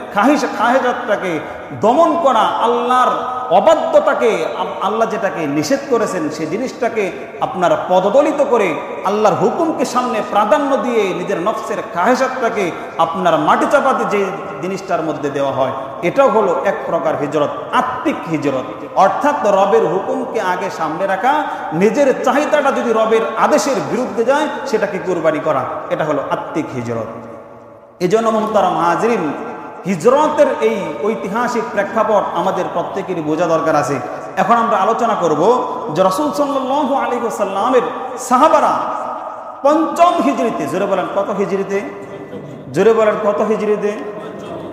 খাহেজাতটাকে দমন করা, আল্লাহর অবাধ্যতাকে, আল্লাহ যেটাকে নিষেধ করেছেন সেই জিনিসটাকে আপনার পদদলিত করে আল্লাহর হুকুমকে সামনে প্রাধান্য দিয়ে নিজের নফসের খাহেজাতটাকে আপনার মাটি চাপাতে যে জিনিসটার মধ্যে দেওয়া হয়, এটাও হলো এক প্রকার হিজরত, আত্মিক হিজরত। অর্থাৎ রবের হুকুমকে আগে সামনে রাখা, নিজের চাহিদাটা যদি রবের আদেশের বিরুদ্ধে যায় সেটাকে কুরবানি করা, এটা হলো আত্মিক হিজরত। এই জন্য মুহতারাম হাজিরিন, হিজরতের এই ঐতিহাসিক প্রেক্ষাপট আমাদের প্রত্যেকেরই বোঝা দরকার আছে। এখন আমরা আলোচনা করব যে রাসূল সাল্লাল্লাহু আলাইহি ওয়াসাল্লামের সাহাবারা পঞ্চম হিজরিতে, জোরে বলেন কত হিজরিতে? জোরে বলেন কত হিজরিতে?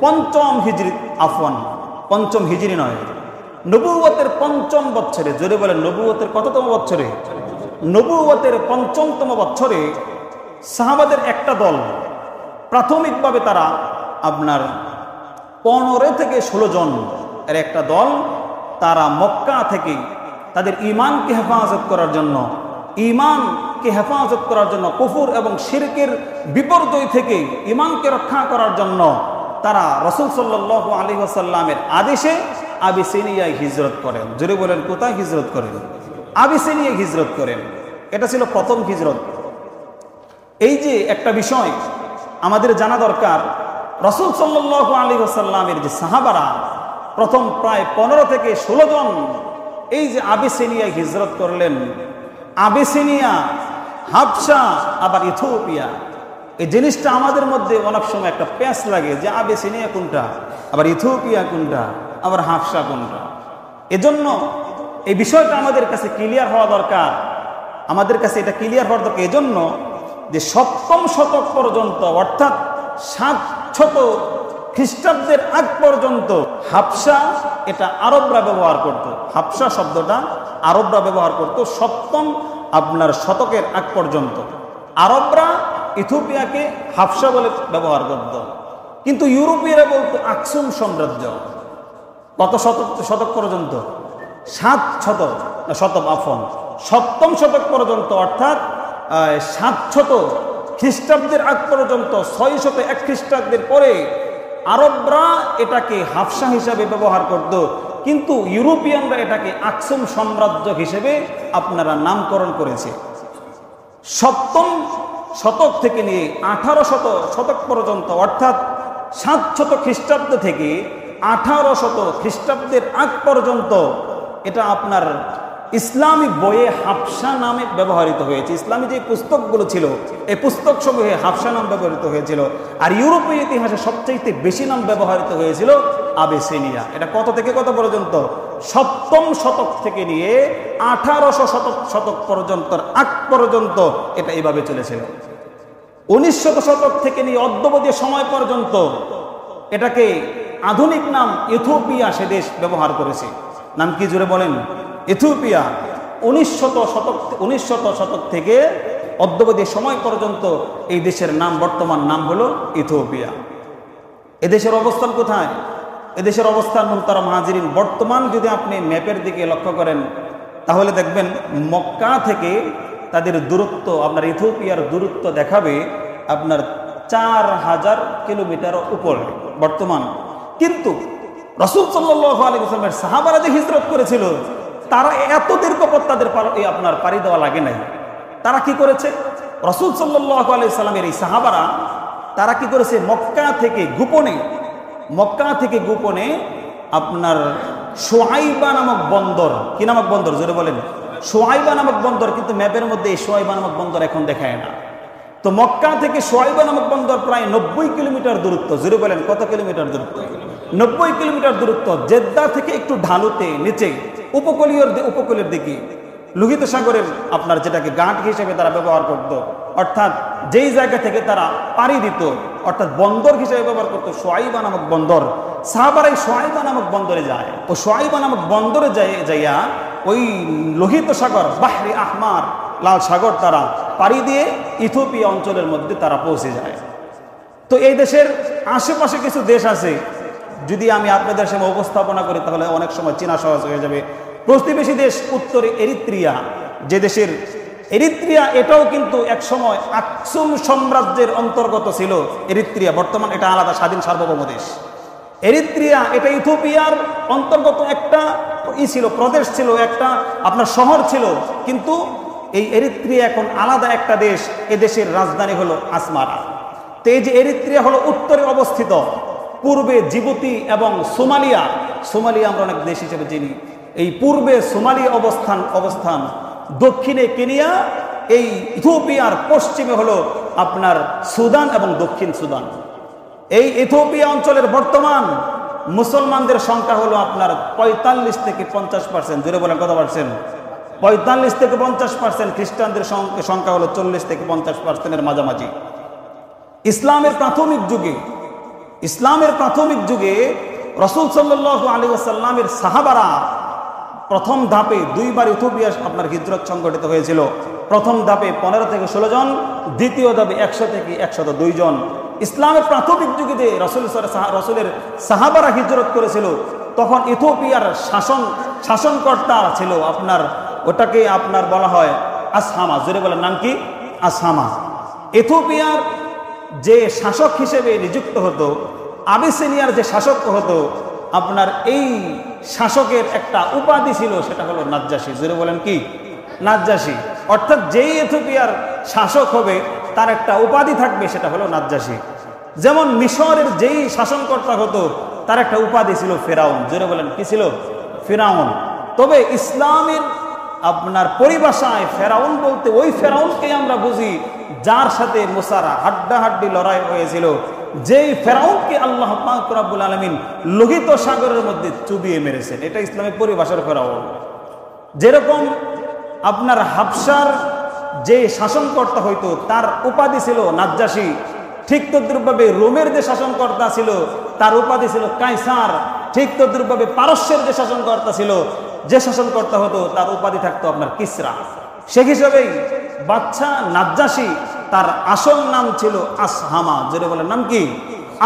পঞ্চম হিজরি, আফওয়ান পঞ্চম হিজরি নয়, নবুয়তের পঞ্চম বছরে, জোরে বলেন নবুয়তের কততম বছরে? নবুয়তের পঞ্চমতম বছরে সাহাবাদের একটা দল, প্রাথমিকভাবে তারা আপনার 15 থেকে 16 জন এর একটা দল, তারা মক্কা থেকে তাদের ঈমানকে হেফাজত করার জন্য, ঈমানকে হেফাজত করার জন্য, কুফর এবং শিরকের বিপর্যয় থেকে ঈমানকে রক্ষা করার জন্য তারা রাসূল সাল্লাল্লাহু আলাইহি ওয়াসাল্লামের আদেশে আবিসিনিয়ায় হিজরত করেন। জোরে বলেন কোথায় হিজরত করেন? আবিসিনিয়ায় হিজরত করেন। এটা ছিল প্রথম হিজরত। এই যে একটা বিষয় আমাদের জানা দরকার, রাসূল সাল্লাল্লাহু আলাইহি ওয়াসাল্লামের যে সাহাবারা প্রথম প্রায় 15 থেকে 16 জন এই যে আবিসিনিয়ায় হিজরত করলেন, আবিসিনিয়া, হাবশা, আবার ইথিওপিয়া, এই জিনিসটা আমাদের মধ্যে অনেক সময় একটা প্যাঁচ লাগে যে আবিসিনিয়া কোনটা, আবার ইথিওপিয়া কোনটা, আবার হাবশা কোনটা। এজন্য এই বিষয়টা আমাদের কাছে ক্লিয়ার হওয়া দরকার, আমাদের কাছে এটা ক্লিয়ার হওয়ার দরকার। এজন্য যে 7ম শতক পর্যন্ত, অর্থাৎ 700 খ্রিস্টাব্দের আগ পর্যন্ত হাবশা এটা আরবরা ব্যবহার করত। হাবশা শব্দটা আরবরা ব্যবহার করত 7ম আপনার শতকের আগ পর্যন্ত। আরবরা ইথিওপিয়াকে হাবশা বলে ব্যবহার করত, কিন্তু ইউরোপীয়রা বলতো আকসুম সাম্রাজ্য। কত শতক পর্যন্ত? 700 শতক, আফন 7ম শতক পর্যন্ত, অর্থাৎ 700 খ্রিস্টাব্দের আগ পর্যন্ত, 601 খ্রিস্টাব্দের পরে আরবরা এটাকে হাবশা হিসাবে ব্যবহার করত, কিন্তু ইউরোপিয়ানরা এটাকে আকসুম সাম্রাজ্য হিসেবে আপনারা নামকরণ করেছে। 7ম শতক থেকে নিয়ে 1800 শতক পর্যন্ত, অর্থাৎ 700 খ্রিস্টাব্দ থেকে 1800 খ্রিস্টাব্দের আগ পর্যন্ত এটা আপনার ইসলামী বইয়ে হাবশা নামে ব্যবহৃত হয়েছে। ইসলামী যে পুস্তকগুলো ছিল এই পুস্তক সমূহে হাবশা নাম ব্যবহৃত হয়েছিল। আর ইউরোপীয় ইতিহাসে সবচেয়ে বেশি নাম ব্যবহৃত হয়েছিল আবিসিনিয়া। এটা কত থেকে কত পর্যন্ত? 7ম শতক থেকে নিয়ে 1800 শতক পর্যন্ত আগ পর্যন্ত এটা এইভাবে চলেছিল। 1900 শতক থেকে নিয়ে অদ্যাবধি সময় পর্যন্ত এটাকে আধুনিক নাম ইথিওপিয়া সে দেশ ব্যবহার করেছে। নাম কি জোরে বলেন? ইথিওপিয়া। 1900 শতক থেকে অদ্যাবধি সময় পর্যন্ত এই দেশের নাম, বর্তমান নাম হলো ইথিওপিয়া। এদেশের অবস্থান কোথায়? এদেশের অবস্থান মুহতারাম হাজিরিন, বর্তমান যদি আপনি ম্যাপের দিকে লক্ষ্য করেন তাহলে দেখবেন মক্কা থেকে তাদের দূরত্ব আপনার ইথিওপিয়ার দূরত্ব দেখাবে আপনার 4000 কিলোমিটার উপরে বর্তমান। কিন্তু রাসূল সাল্লাল্লাহু আলাইহি ওয়াসাল্লামের সাহাবারা যে হিজরত করেছিল তারা এত দীর্ঘ পথ তাদের আপনার পাড়ি দেওয়া লাগে নাই। তারা কি করেছে, রাসূল সাল্লাল্লাহু আলাইহি সাল্লামের এই সাহাবারা তারা কি করেছে, মক্কা থেকে গোপনে আপনার সোয়াইবা নামক বন্দর, কি নামক বন্দর জোরে বলেন, সোয়াইবা নামক বন্দর, কিন্তু ম্যাপের মধ্যে এই সোয়াইবা নামক বন্দর এখন দেখায় না। তো মক্কা থেকে সোয়াইবা নামক বন্দর প্রায় 90 কিলোমিটার দূরত্ব, জোরে বলেন কত কিলোমিটার দূরত্ব, 90 কিলোমিটার দূরত্ব। জেদ্দা থেকে একটু ঢালুতে নিচে উপকূলের দিকে লোহিত সাগরের আপনার যেটাকে গাঁট হিসেবে তারা ব্যবহার করত, অর্থাৎ যেই জায়গা থেকে তারা পাড়ি দিত, অর্থাৎ বন্দর হিসেবে ব্যবহার করতো সোয়াইবা নামক বন্দর। সাহাবারা এই সোয়াইবা নামক বন্দরে যায়, ও সোয়াইবা নামক বন্দরে যাইয়া ওই লোহিত সাগর বাহরে আহমার, লাল সাগর তারা পাড়ি দিয়ে ইথিওপিয়া অঞ্চলের মধ্যে তারা পৌঁছে যায়। তো এই দেশের আশেপাশে কিছু দেশ আছে, যদি আমি আপনাদের সামনে উপস্থাপনা করি তাহলে অনেক সময় চেনা সহজ হয়ে যাবে। প্রতিবেশী দেশ উত্তরে এরিত্রিয়া, যে দেশের এরিত্রিয়া এটাও কিন্তু এক সময় আকসুম সাম্রাজ্যের অন্তর্গত ছিল। এরিত্রিয়া বর্তমান এটা আলাদা স্বাধীন সার্বভৌম দেশ। এরিত্রিয়া এটা ইথিওপিয়ার অন্তর্গত একটা ছিল, প্রদেশ ছিল, একটা আপনার শহর ছিল, কিন্তু এই এরিত্রিয়া এখন আলাদা একটা দেশ। এ দেশের রাজধানী হলো আসমারা। তো এই যে এরিত্রিয়া হলো উত্তরে অবস্থিত, পূর্বে জিবুতি এবং সোমালিয়া আমরা অনেক দেশ হিসেবে চিনি, এই পূর্বে সোমালিয়া অবস্থান, দক্ষিণে কেনিয়া, এই ইথিওপিয়ার পশ্চিমে হলো আপনার সুদান এবং দক্ষিণ সুদান। এই ইথিওপিয়া অঞ্চলের বর্তমান মুসলমানদের সংখ্যা হলো আপনার 45 থেকে 50%, জোরে বলেন কত পার্সেন্ট, 45 থেকে 50%। খ্রিস্টানদের সংখ্যা হলো 40 থেকে 50%-এর মাঝামাঝি। ইসলামের প্রাথমিক যুগে রাসূল সাল্লাল্লাহু আলাইহি ওয়াসাল্লামের সাহাবারা প্রথম ধাপে 2 বার ইথিওপিয়া আপনার হিজরত সংগঠিত হয়েছিল। প্রথম ধাপে 15 থেকে 16 জন, দ্বিতীয় ধাপে 100 থেকে 102 জন। ইসলামের প্রাথমিক যুগে যে রাসূলের সাহাবারা হিজরত করেছিল, তখন ইথিওপিয়ার শাসনকর্তা ছিল আপনার, ওটাকে আপনার বলা হয় আসহামা, জোরে বলার নাম কি, আসহামা। ইথিওপিয়ার যে শাসক হিসেবে নিযুক্ত হতো, আবিসিনিয়ার যে শাসক হতো, আপনার এই শাসকের একটা উপাধি ছিল, সেটা হলো নাজ্জাশী, জোরে বলেন কি, নাজ্জাশী। অর্থাৎ যেই ইথিওপিয়ার শাসক হবে তার একটা উপাধি থাকবে, সেটা হলো নাজ্জাশী। যেমন মিশরের যেই শাসনকর্তা হতো তার একটা উপাধি ছিল ফেরাউন, জোরে বলেন কি ছিল, ফেরাউন। তবে ইসলামের আপনার পরিভাষায় ফেরাউন বলতে ওই ফেরাউনকে আমরা বুঝি যার সাথে মুসার হাড্ডাহাড্ডি লড়াই হয়েছিল, যেই ফেরাউনকে আল্লাহ পাক রব্বুল আলামিন লোহিত সাগরের মধ্যে চুবিয়ে মেরেছেন, এটা ইসলামের পরিভাষার ফেরাউন। যেরকম আপনার হাবশার যে শাসনকর্তা হইতো তার উপাধি ছিল নাজ্জাশী, ঠিক তদ্রুপভাবে রোমের যে শাসনকর্তা ছিল তার উপাধি ছিল কাইসার, ঠিক তদ্রুপভাবে পারস্যের যে শাসনকর্তা হতো তার উপাধি থাকতো আপনার কিসরা। সে হিসেবেই বাদশা নাজ্জাশী, তার আসল নাম ছিল আসহামা, যেটা বলে নাম কি,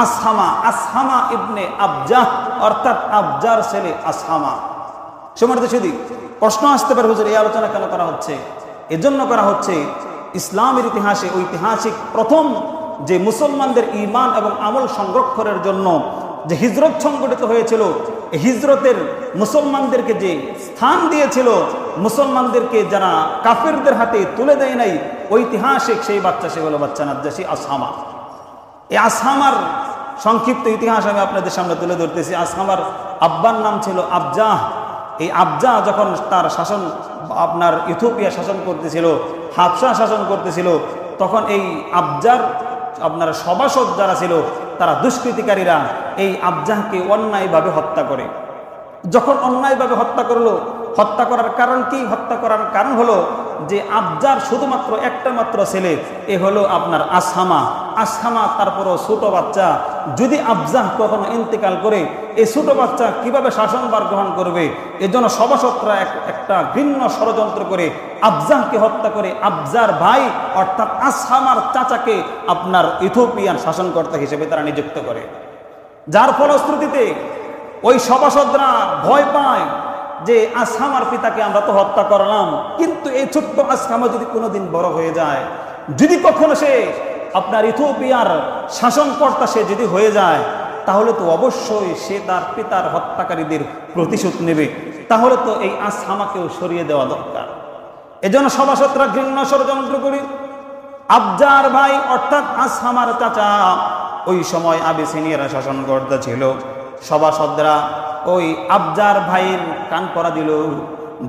আসহামা ইবনে আবজাহ, অর্থাৎ আবজার ছেলে আসহামা। সম্মানিত সুধী, প্রশ্ন আসতে পারে হুজুর এই আলোচনা কেন করা হচ্ছে? এজন্য করা হচ্ছে, ইসলামের ইতিহাসে ঐতিহাসিক প্রথম যে মুসলমানদের ঈমান এবং আমল সংরক্ষণের জন্য যে হিজরত সংগঠিত হয়েছিল, এই হিজরতের মুসলমানদেরকে যে স্থান দিয়েছিল, মুসলমানদেরকে যারা কাফেরদের হাতে তুলে দেয় নাই, ঐতিহাসিক সেই বাচ্চা, সে হলো বাচ্চা নাজ্জাশী আসহামা। এই আসহামার সংক্ষিপ্ত ইতিহাস আমি আপনাদের সামনে তুলে ধরতেছি। আসহামার আব্বার নাম ছিল আবজাহ। এই আবজাহ যখন তার শাসন আপনার ইথিওপিয়া শাসন করতেছিল, হাবশা শাসন করতেছিল, তখন এই আবজার আপনার সভাসদ যারা ছিল, তারা দুষ্কৃতিকারীরা এই আবজাহকে অন্যায়ভাবে হত্যা করে। যখন অন্যায়ভাবে হত্যা করলো, হত্যা করার কারণ কি? হত্যা করার কারণ হলো যে আবজার শুধুমাত্র একটা মাত্র ছেলে, এ হলো আপনার আসহামা, তারপরও ছোট বাচ্চা। যদি আবজাহ কখনো ইন্তেকাল করে, এই ছোট বাচ্চা কিভাবে শাসনভার গ্রহণ করবে? এজন্য সভাসদরা একটা ভিন্ন ষড়যন্ত্র করে আবজাহকে হত্যা করে আবজার ভাই অর্থাৎ আসহামার চাচাকে আপনার ইথিওপিয়ান শাসনকর্তা হিসেবে তারা নিযুক্ত করে। যার ফলশ্রুতিতে ওই সভাসদরা ভয় পায় যে আসহামার পিতাকে আমরা তো হত্যা করলাম, কিন্তু এই ছোট্ট আসহামা যদি কোনোদিন বড় হয়ে যায়, যদি কখনো সে আপনার ইথিওপিয়ার শাসনকর্তা সে যদি হয়ে যায়, তাহলে তো অবশ্যই সে তার পিতার হত্যাকারীদের প্রতিশোধ নেবে। তাহলে তো এই আসহামাকেও সরিয়ে দেওয়া দরকার। এজন্য সভাসদরা ঘৃণ্য ষড়যন্ত্র করি। আবজার ভাই অর্থাৎ আসহামার চাচা, ওই সময় আবিসিনিয়ারা শাসনকর্তা ছিল। সভাসদরা ওই আবজার ভাইয়ের কান করা দিল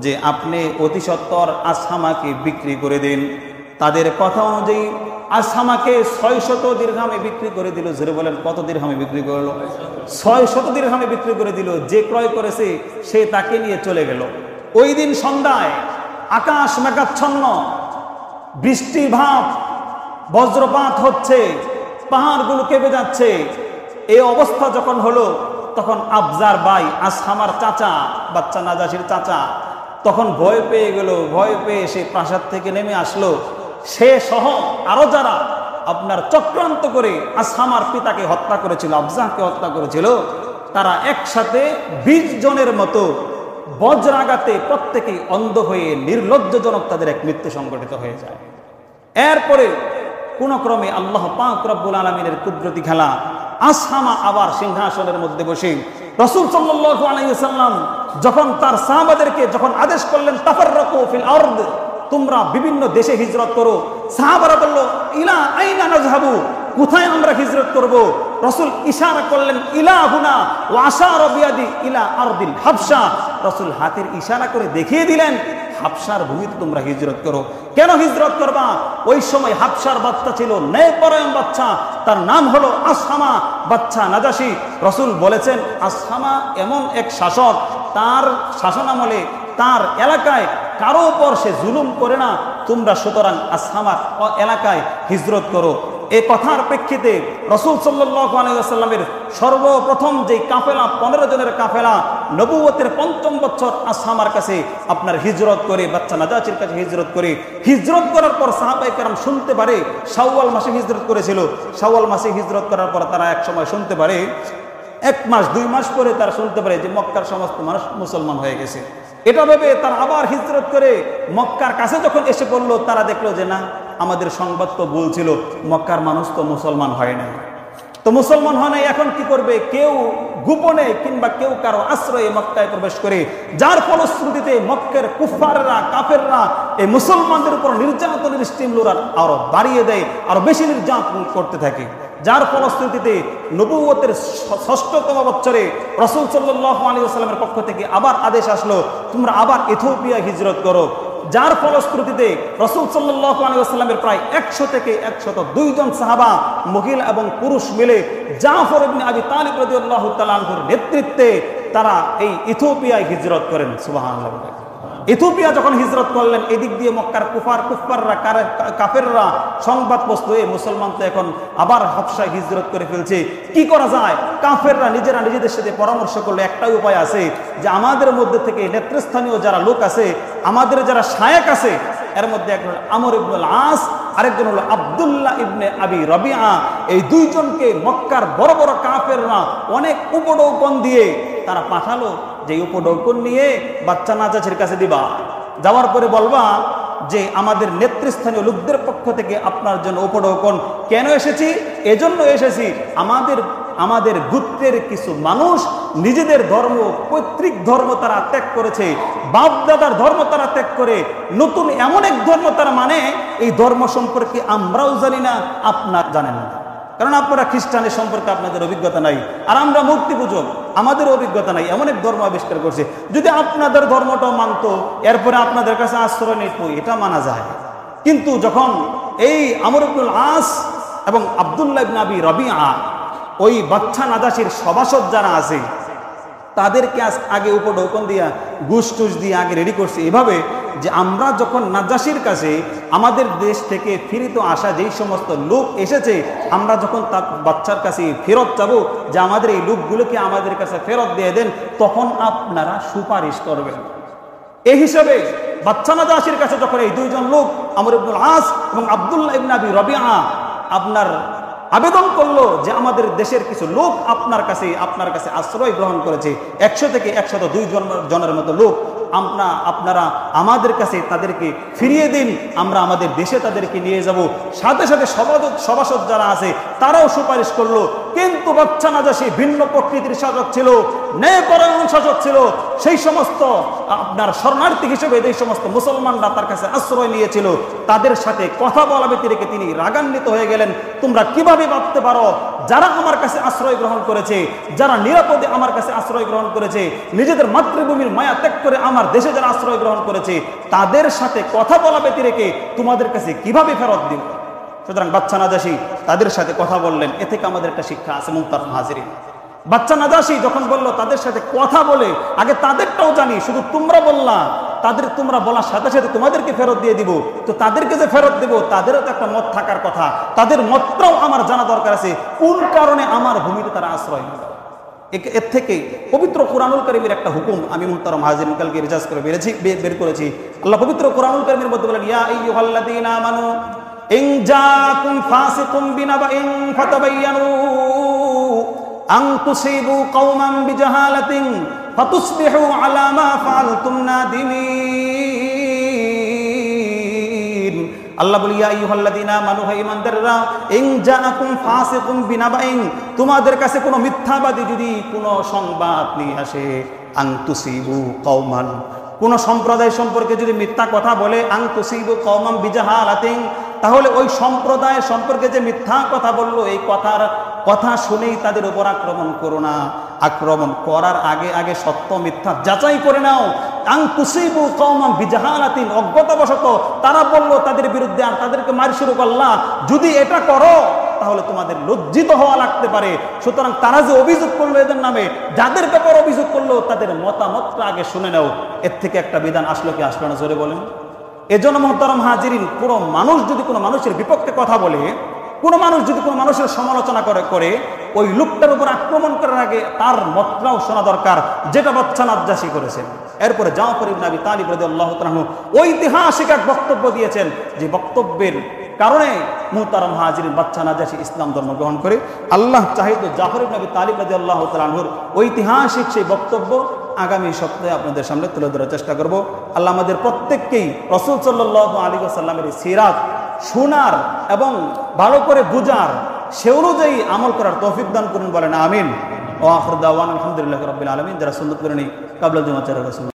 যে আপনি অতি সত্বর আসহামাকে বিক্রি করে দিন। তাদের কথা অনুযায়ী আসহামাকে 600 দিরহামে বিক্রি করে দিল। জোরে বলেন, কত দিরহামে বিক্রি করলো? 600 দিরহামে বিক্রি করে দিল। যে ক্রয় করেছে সে তাকে নিয়ে চলে গেল। ওই দিন সন্ধ্যায় আকাশ মেঘাচ্ছন্ন, বৃষ্টির ভাব, বজ্রপাত হচ্ছে, পাহাড়গুলো কেঁপে যাচ্ছে। এই অবস্থা যখন হলো, তখন আবজার ভাই আসহামার চাচা, বাচ্চা নাজাশির চাচা, তখন ভয় পেয়ে গেল। ভয় পেয়ে সে প্রাসাদ থেকে নেমে আসলো। সে সহ আরো যারা আপনার চক্রান্ত করে আসহামার পিতাকে হত্যা করেছিল, আবজাহকে হত্যা করেছিল, তারা একসাথে 20 জনের মতো বজ্রাঘাতে প্রত্যেকেই অন্ধ হয়ে নির্লজ্জজনক তাদের এক মৃত্যু সংঘটিত হয়ে যায়। এরপরে কোন ক্রমে আল্লাহ পাক রব্বুল আলামিনের কুদরতি খেলা, আসহামা আবার সিংহাসনের মধ্যে বসে রাসূল সাল্লাল্লাহু আলাইহি ওয়াসাল্লাম যখন তার সাহাবাদেরকে যখন আদেশ করলেন তাফাররাকু ফিল আরদ, তোমরা বিভিন্ন দেশে হিজরত করো। সাহাবারা বলল ইলা আইনা নাযহাবু, কোথায় আমরা হিজরত করব? রাসূল ইশারা করলেন ইলা হুনা ওয়া আশারা বিয়াদি ইলা আরদিল হাবশা। রাসূল হাতের ইশারা করে দেখিয়ে দিলেন হাবশার ভূমিতে তোমরা হিজরত করো। কেন হিজরত করবা? ওই সময় হাবশার বাচ্চা ছিল ন্যায়পরায়ণ বাচ্চা, তার নাম হলো আসহামা বাচ্চা নাজাশি। রাসূল বলেছেন আসহামা এমন এক শাসক, তার শাসনামলে তার এলাকায় কারো উপর সে জুলুম করে না, তোমরা সুতরাং আসহামার এলাকায় হিজরত করো। এই কথার প্রেক্ষিতে রাসূল সাল্লাল্লাহু আলাইহি ওয়াসাল্লামের সর্বপ্রথম যে কাফেলা, 15 জনের কাফেলা, নবুয়তের 5ম বছর আসহামার কাছে আপনার হিজরত করে, বাচ্চা নাজাশির কাছে হিজরত করে। হিজরত করার পর সাহাবায়ে কেরাম শুনতে পারে, শাওয়াল মাসে হিজরত করেছিল। শাওয়াল মাসে হিজরত করার পর তারা এক সময় শুনতে পারে, 1 মাস 2 মাস পরে তারা শুনতে পারে যে মক্কার সমস্ত মানুষ মুসলমান হয়ে গেছে। এটা ভেবে তারা আবার হিজরত করে মক্কার কাছে যখন এসে পড়লো, তারা দেখলো যে না, আমাদের সংবাদ তো ভুল ছিল, মক্কার মানুষ তো মুসলমান হয় নাই। তো মুসলমান হয় নাই, এখন কি করবে? কেউ গোপনে কিংবা কেউ কারো আশ্রয়ে মক্কায় প্রবেশ করে, যার ফলশ্রুতিতে মক্কার কুফাররা, কাফেররা এই মুসলমানদের উপর নির্যাতনের স্টিমুলার আরো বাড়িয়ে দেয়, আরো বেশি নির্যাতন করতে থাকে। যার ফলশ্রুতিতে নবুয়তের 6ষ্ঠতম বছরে রাসূল সাল্লাল্লাহু আলাইহি ওয়াসাল্লামের পক্ষ থেকে আবার আদেশ আসলো, তোমরা আবার ইথিওপিয়া হিজরত করো। যার ফলশ্রুতিতে রাসূল সাল্লাল্লাহু আলাইহি ওয়াসাল্লামের প্রায় 100 থেকে 102 জন সাহাবা, মহিলা এবং পুরুষ মিলে জাফর ইবনে আবি তালিব রাদিয়াল্লাহু তাআলা আনহুর নেতৃত্বে তারা এই ইথিওপিয়ায় হিজরত করেন। সুবহানাল্লাহ। ইথিওপিয়া যখন হিজরত করলেন, এদিক দিয়ে মক্কার কুফাররা, কাফেররা সংবাদ পৌঁছল, এই মুসলমান তো এখন আবার হাবশায় হিজরত করে ফেলছে, কি করা যায়? কাফেররা নিজেরা নিজেদের সাথে পরামর্শ করলো, একটাই উপায় আছে যে আমাদের মধ্যে থেকে নেতৃস্থানীয় যারা লোক আছে, আমাদের যারা শায়েখ আছে, এর মধ্যে একজন আমর ইবনুল আস, আরেকজন হলো আব্দুল্লাহ ইবনে আবি রবিআ, এই 2 জনকে মক্কার বড় বড় কাফেররা অনেক উপঢৌকন দিয়ে তারা পাঠালো যে উপঢৌকন নিয়ে বাচ্চা নাজাশির কাছে দিবা, যাওয়ার পরে বলবা যে আমাদের নেতৃস্থানীয় লোকদের পক্ষ থেকে আপনার জন্য উপঢৌকন। কেন এসেছি? এজন্য এসেছি, আমাদের গোত্রের কিছু মানুষ নিজেদের ধর্ম, পৈতৃক ধর্ম তারা ত্যাগ করেছে, বাপ দাদার ধর্ম তারা ত্যাগ করে নতুন এমন এক ধর্ম তারা মানে, এই ধর্ম সম্পর্কে আমরাও জানি না, আপনারা জানেন না, কারণ আপনারা খ্রিস্টানের সম্পর্কে আপনাদের অভিজ্ঞতা নাই, আর আমরা মূর্তি পূজক, আমাদের অভিজ্ঞতা নাই, এমন এক ধর্ম আবিষ্কার করছে। যদি আপনাদের ধর্মটাও মানতো, এরপরে আপনাদের কাছে আশ্রয় নিত, এটা মানা যায়। কিন্তু যখন এই আমর ইবনুল আস এবং আব্দুল্লাহ ইবনে আবি রবিআ, ওই বাচ্চা নাজাশির সভাসদ যারা আছে, তাদেরকে আগে উপঢৌকন দিয়া ঘুষ টুস দিয়ে আগে রেডি করছে, এভাবে যে আমরা যখন নাজাশির কাছে আমাদের দেশ থেকে ফিরিত আসা যেই সমস্ত লোক এসেছে, আমরা যখন তার বাচ্চার কাছে ফেরত যাবো যে আমাদের এই লোকগুলোকে আমাদের কাছে ফেরত দিয়ে দেন, তখন আপনারা সুপারিশ করবেন। এই হিসাবে বাচ্চা নাজাশির কাছে যখন এই 2 জন লোক আমর ইবনুল আস এবং আব্দুল্লাহ ইবনে আবি রবিআ আপনার আবেদন করলো যে আমাদের দেশের কিছু লোক আপনার কাছে আশ্রয় গ্রহণ করেছে, 100 থেকে 102 জনের মতো লোক, আপনারা আমাদের কাছে তাদেরকে ফিরিয়ে দিন, আমরা আমাদের দেশে তাদেরকে নিয়ে যাব। সাথে সাথে সভাসদ যারা আছে তারাও সুপারিশ করলো। কিন্তু বাচ্চা নাজাশী ভিন্ন প্রকৃতির শাসক ছিল, ন্যায়পরায়ণ শাসক ছিল। সেই সমস্ত আপনার শরণার্থী হিসেবে যে সমস্ত মুসলমানরা তার কাছে আশ্রয় নিয়েছিল, তাদের সাথে কথা বলা ব্যতিরেকে তিনি রাগান্বিত হয়ে গেলেন। তোমরা কিভাবে ভাবতে পারো যারা আমার কাছে আশ্রয় গ্রহণ করেছে, যারা নিরাপদে আমার কাছে আশ্রয় গ্রহণ করেছে, নিজেদের মাতৃভূমির মায়া ত্যাগ করে আমার দেশে যারা আশ্রয় গ্রহণ করেছে, তাদের সাথে কথা বলা ব্যতিরেকে তোমাদের কাছে কিভাবে ফেরত দিব? সুতরাং বাচ্চা নাজাশী তাদের সাথে কথা বললেন। এ থেকে আমাদের একটা শিক্ষা আছে মুহতারাম হাজিরিন। বাচ্চা নাজাশী যখন বলল তাদের সাথে কথা বলে, আগে তাদেরটাও জানি, শুধু তোমরা বললা, তোমরা বলার সাথে সাথে তোমাদেরকে ফেরত দিয়ে দিব, তো তাদেরকে যে ফেরত দেব তাদেরও তো একটা মত থাকার কথা, তাদের মতটাও আমার জানা দরকার আছে, কোন কারণে আমার ভূমিতে তারা আশ্রয় নিল। এর থেকে পবিত্র কুরআনুল কারীমের একটা হুকুম আমি মুহতারাম হাজিরিন কালকে রিসার্চ করে বের করেছি। আল্লাহ পবিত্র কুরআনুল কারীমের মধ্যে বলেন, ইয়া আইয়ুহাল্লাযীনা আমানু ইন জাআকুম ফাসিকুম বিনাবাইন ফাতাবায়ানু আন তুসিবু কওমান বিজাহালাতিন ফাতুসবিহু আলা মা ফাআলতুম নাদিমিন। আল্লাহ বলি, ইয়া আইয়ুহাল্লাযীনা আমানু, হে ঈমানদাররা, ইন জাআকুম ফাসিকুম বিনাবাইন, তোমাদের কাছে কোনো মিথ্যাবাদী যদি কোনো সংবাদ নিয়ে আসে, আন তুসিবু কওমান, কোন সম্প্রদায় সম্পর্কে যদি মিথ্যা কথা বলে, আন তুসিবু কওমান বিজাহালাতিন, তাহলে ওই সম্প্রদায় সম্পর্কে যে মিথ্যা কথা বললো, এই কথা শুনেই তাদের উপর আক্রমণ করো না। আক্রমণ করার আগে আগে সত্য মিথ্যা যাচাই করে নাও। আন তুসিবু কওমান বিজাহালাতিন, অজ্ঞতাবশত তারা বললো তাদের বিরুদ্ধে, আর তাদেরকে মারি শুরু করলা, যদি এটা করো তাহলে তোমাদের লজ্জিত হওয়া লাগতে পারে। সুতরাং তারা যে অভিযোগ করলো এদের নামে, যাদের ব্যাপারে অভিযোগ করলো, তাদের মতামতটা আগে শুনে নাও। এর থেকে একটা বিধান আসলো কি আসলো না, জোরে বলেন? এজন্য মুহতারাম হাজিরিন, কোনো মানুষ যদি কোনো মানুষের বিপক্ষে কথা বলে, কোনো মানুষ যদি কোনো মানুষের সমালোচনা করে, ওই লোকটার উপর আক্রমণ করার আগে তার মতটাও শোনা দরকার, যেটা বাচ্চা নাজাশী করেছেন। এরপরে জাফর ইবনে আবি তালিব রাদিয়াল্লাহু তাআলা ঐতিহাসিক এক বক্তব্য দিয়েছেন, যে বক্তব্যের কারণে মুহতারাম হাজিরিন বাচ্চা নাজাশী ইসলাম ধর্ম গ্রহণ করে। আল্লাহ চাহিত জাফর ইবনে আবি তালিব রাদিয়াল্লাহু তাআলা ঐতিহাসিক সেই বক্তব্য আগামী সপ্তাহে আপনাদের সামনে তুলে ধরার চেষ্টা করব। আল্লাহ আমাদের প্রত্যেককেই রাসূল সাল্লাল্লাহু আলাইহি ওয়াসাল্লামের সিরাত শোনার এবং ভালো করে বুঝার, সে অনুযায়ী আমল করার তৌফিক দান করুন, বলেন আমিন। ওয়া আখিরু দাওয়ানা আলহামদুলিল্লাহি রাব্বিল আলামিন। যারা সুন্নাত পড়েনি কাবলা জুমা চার রাসূল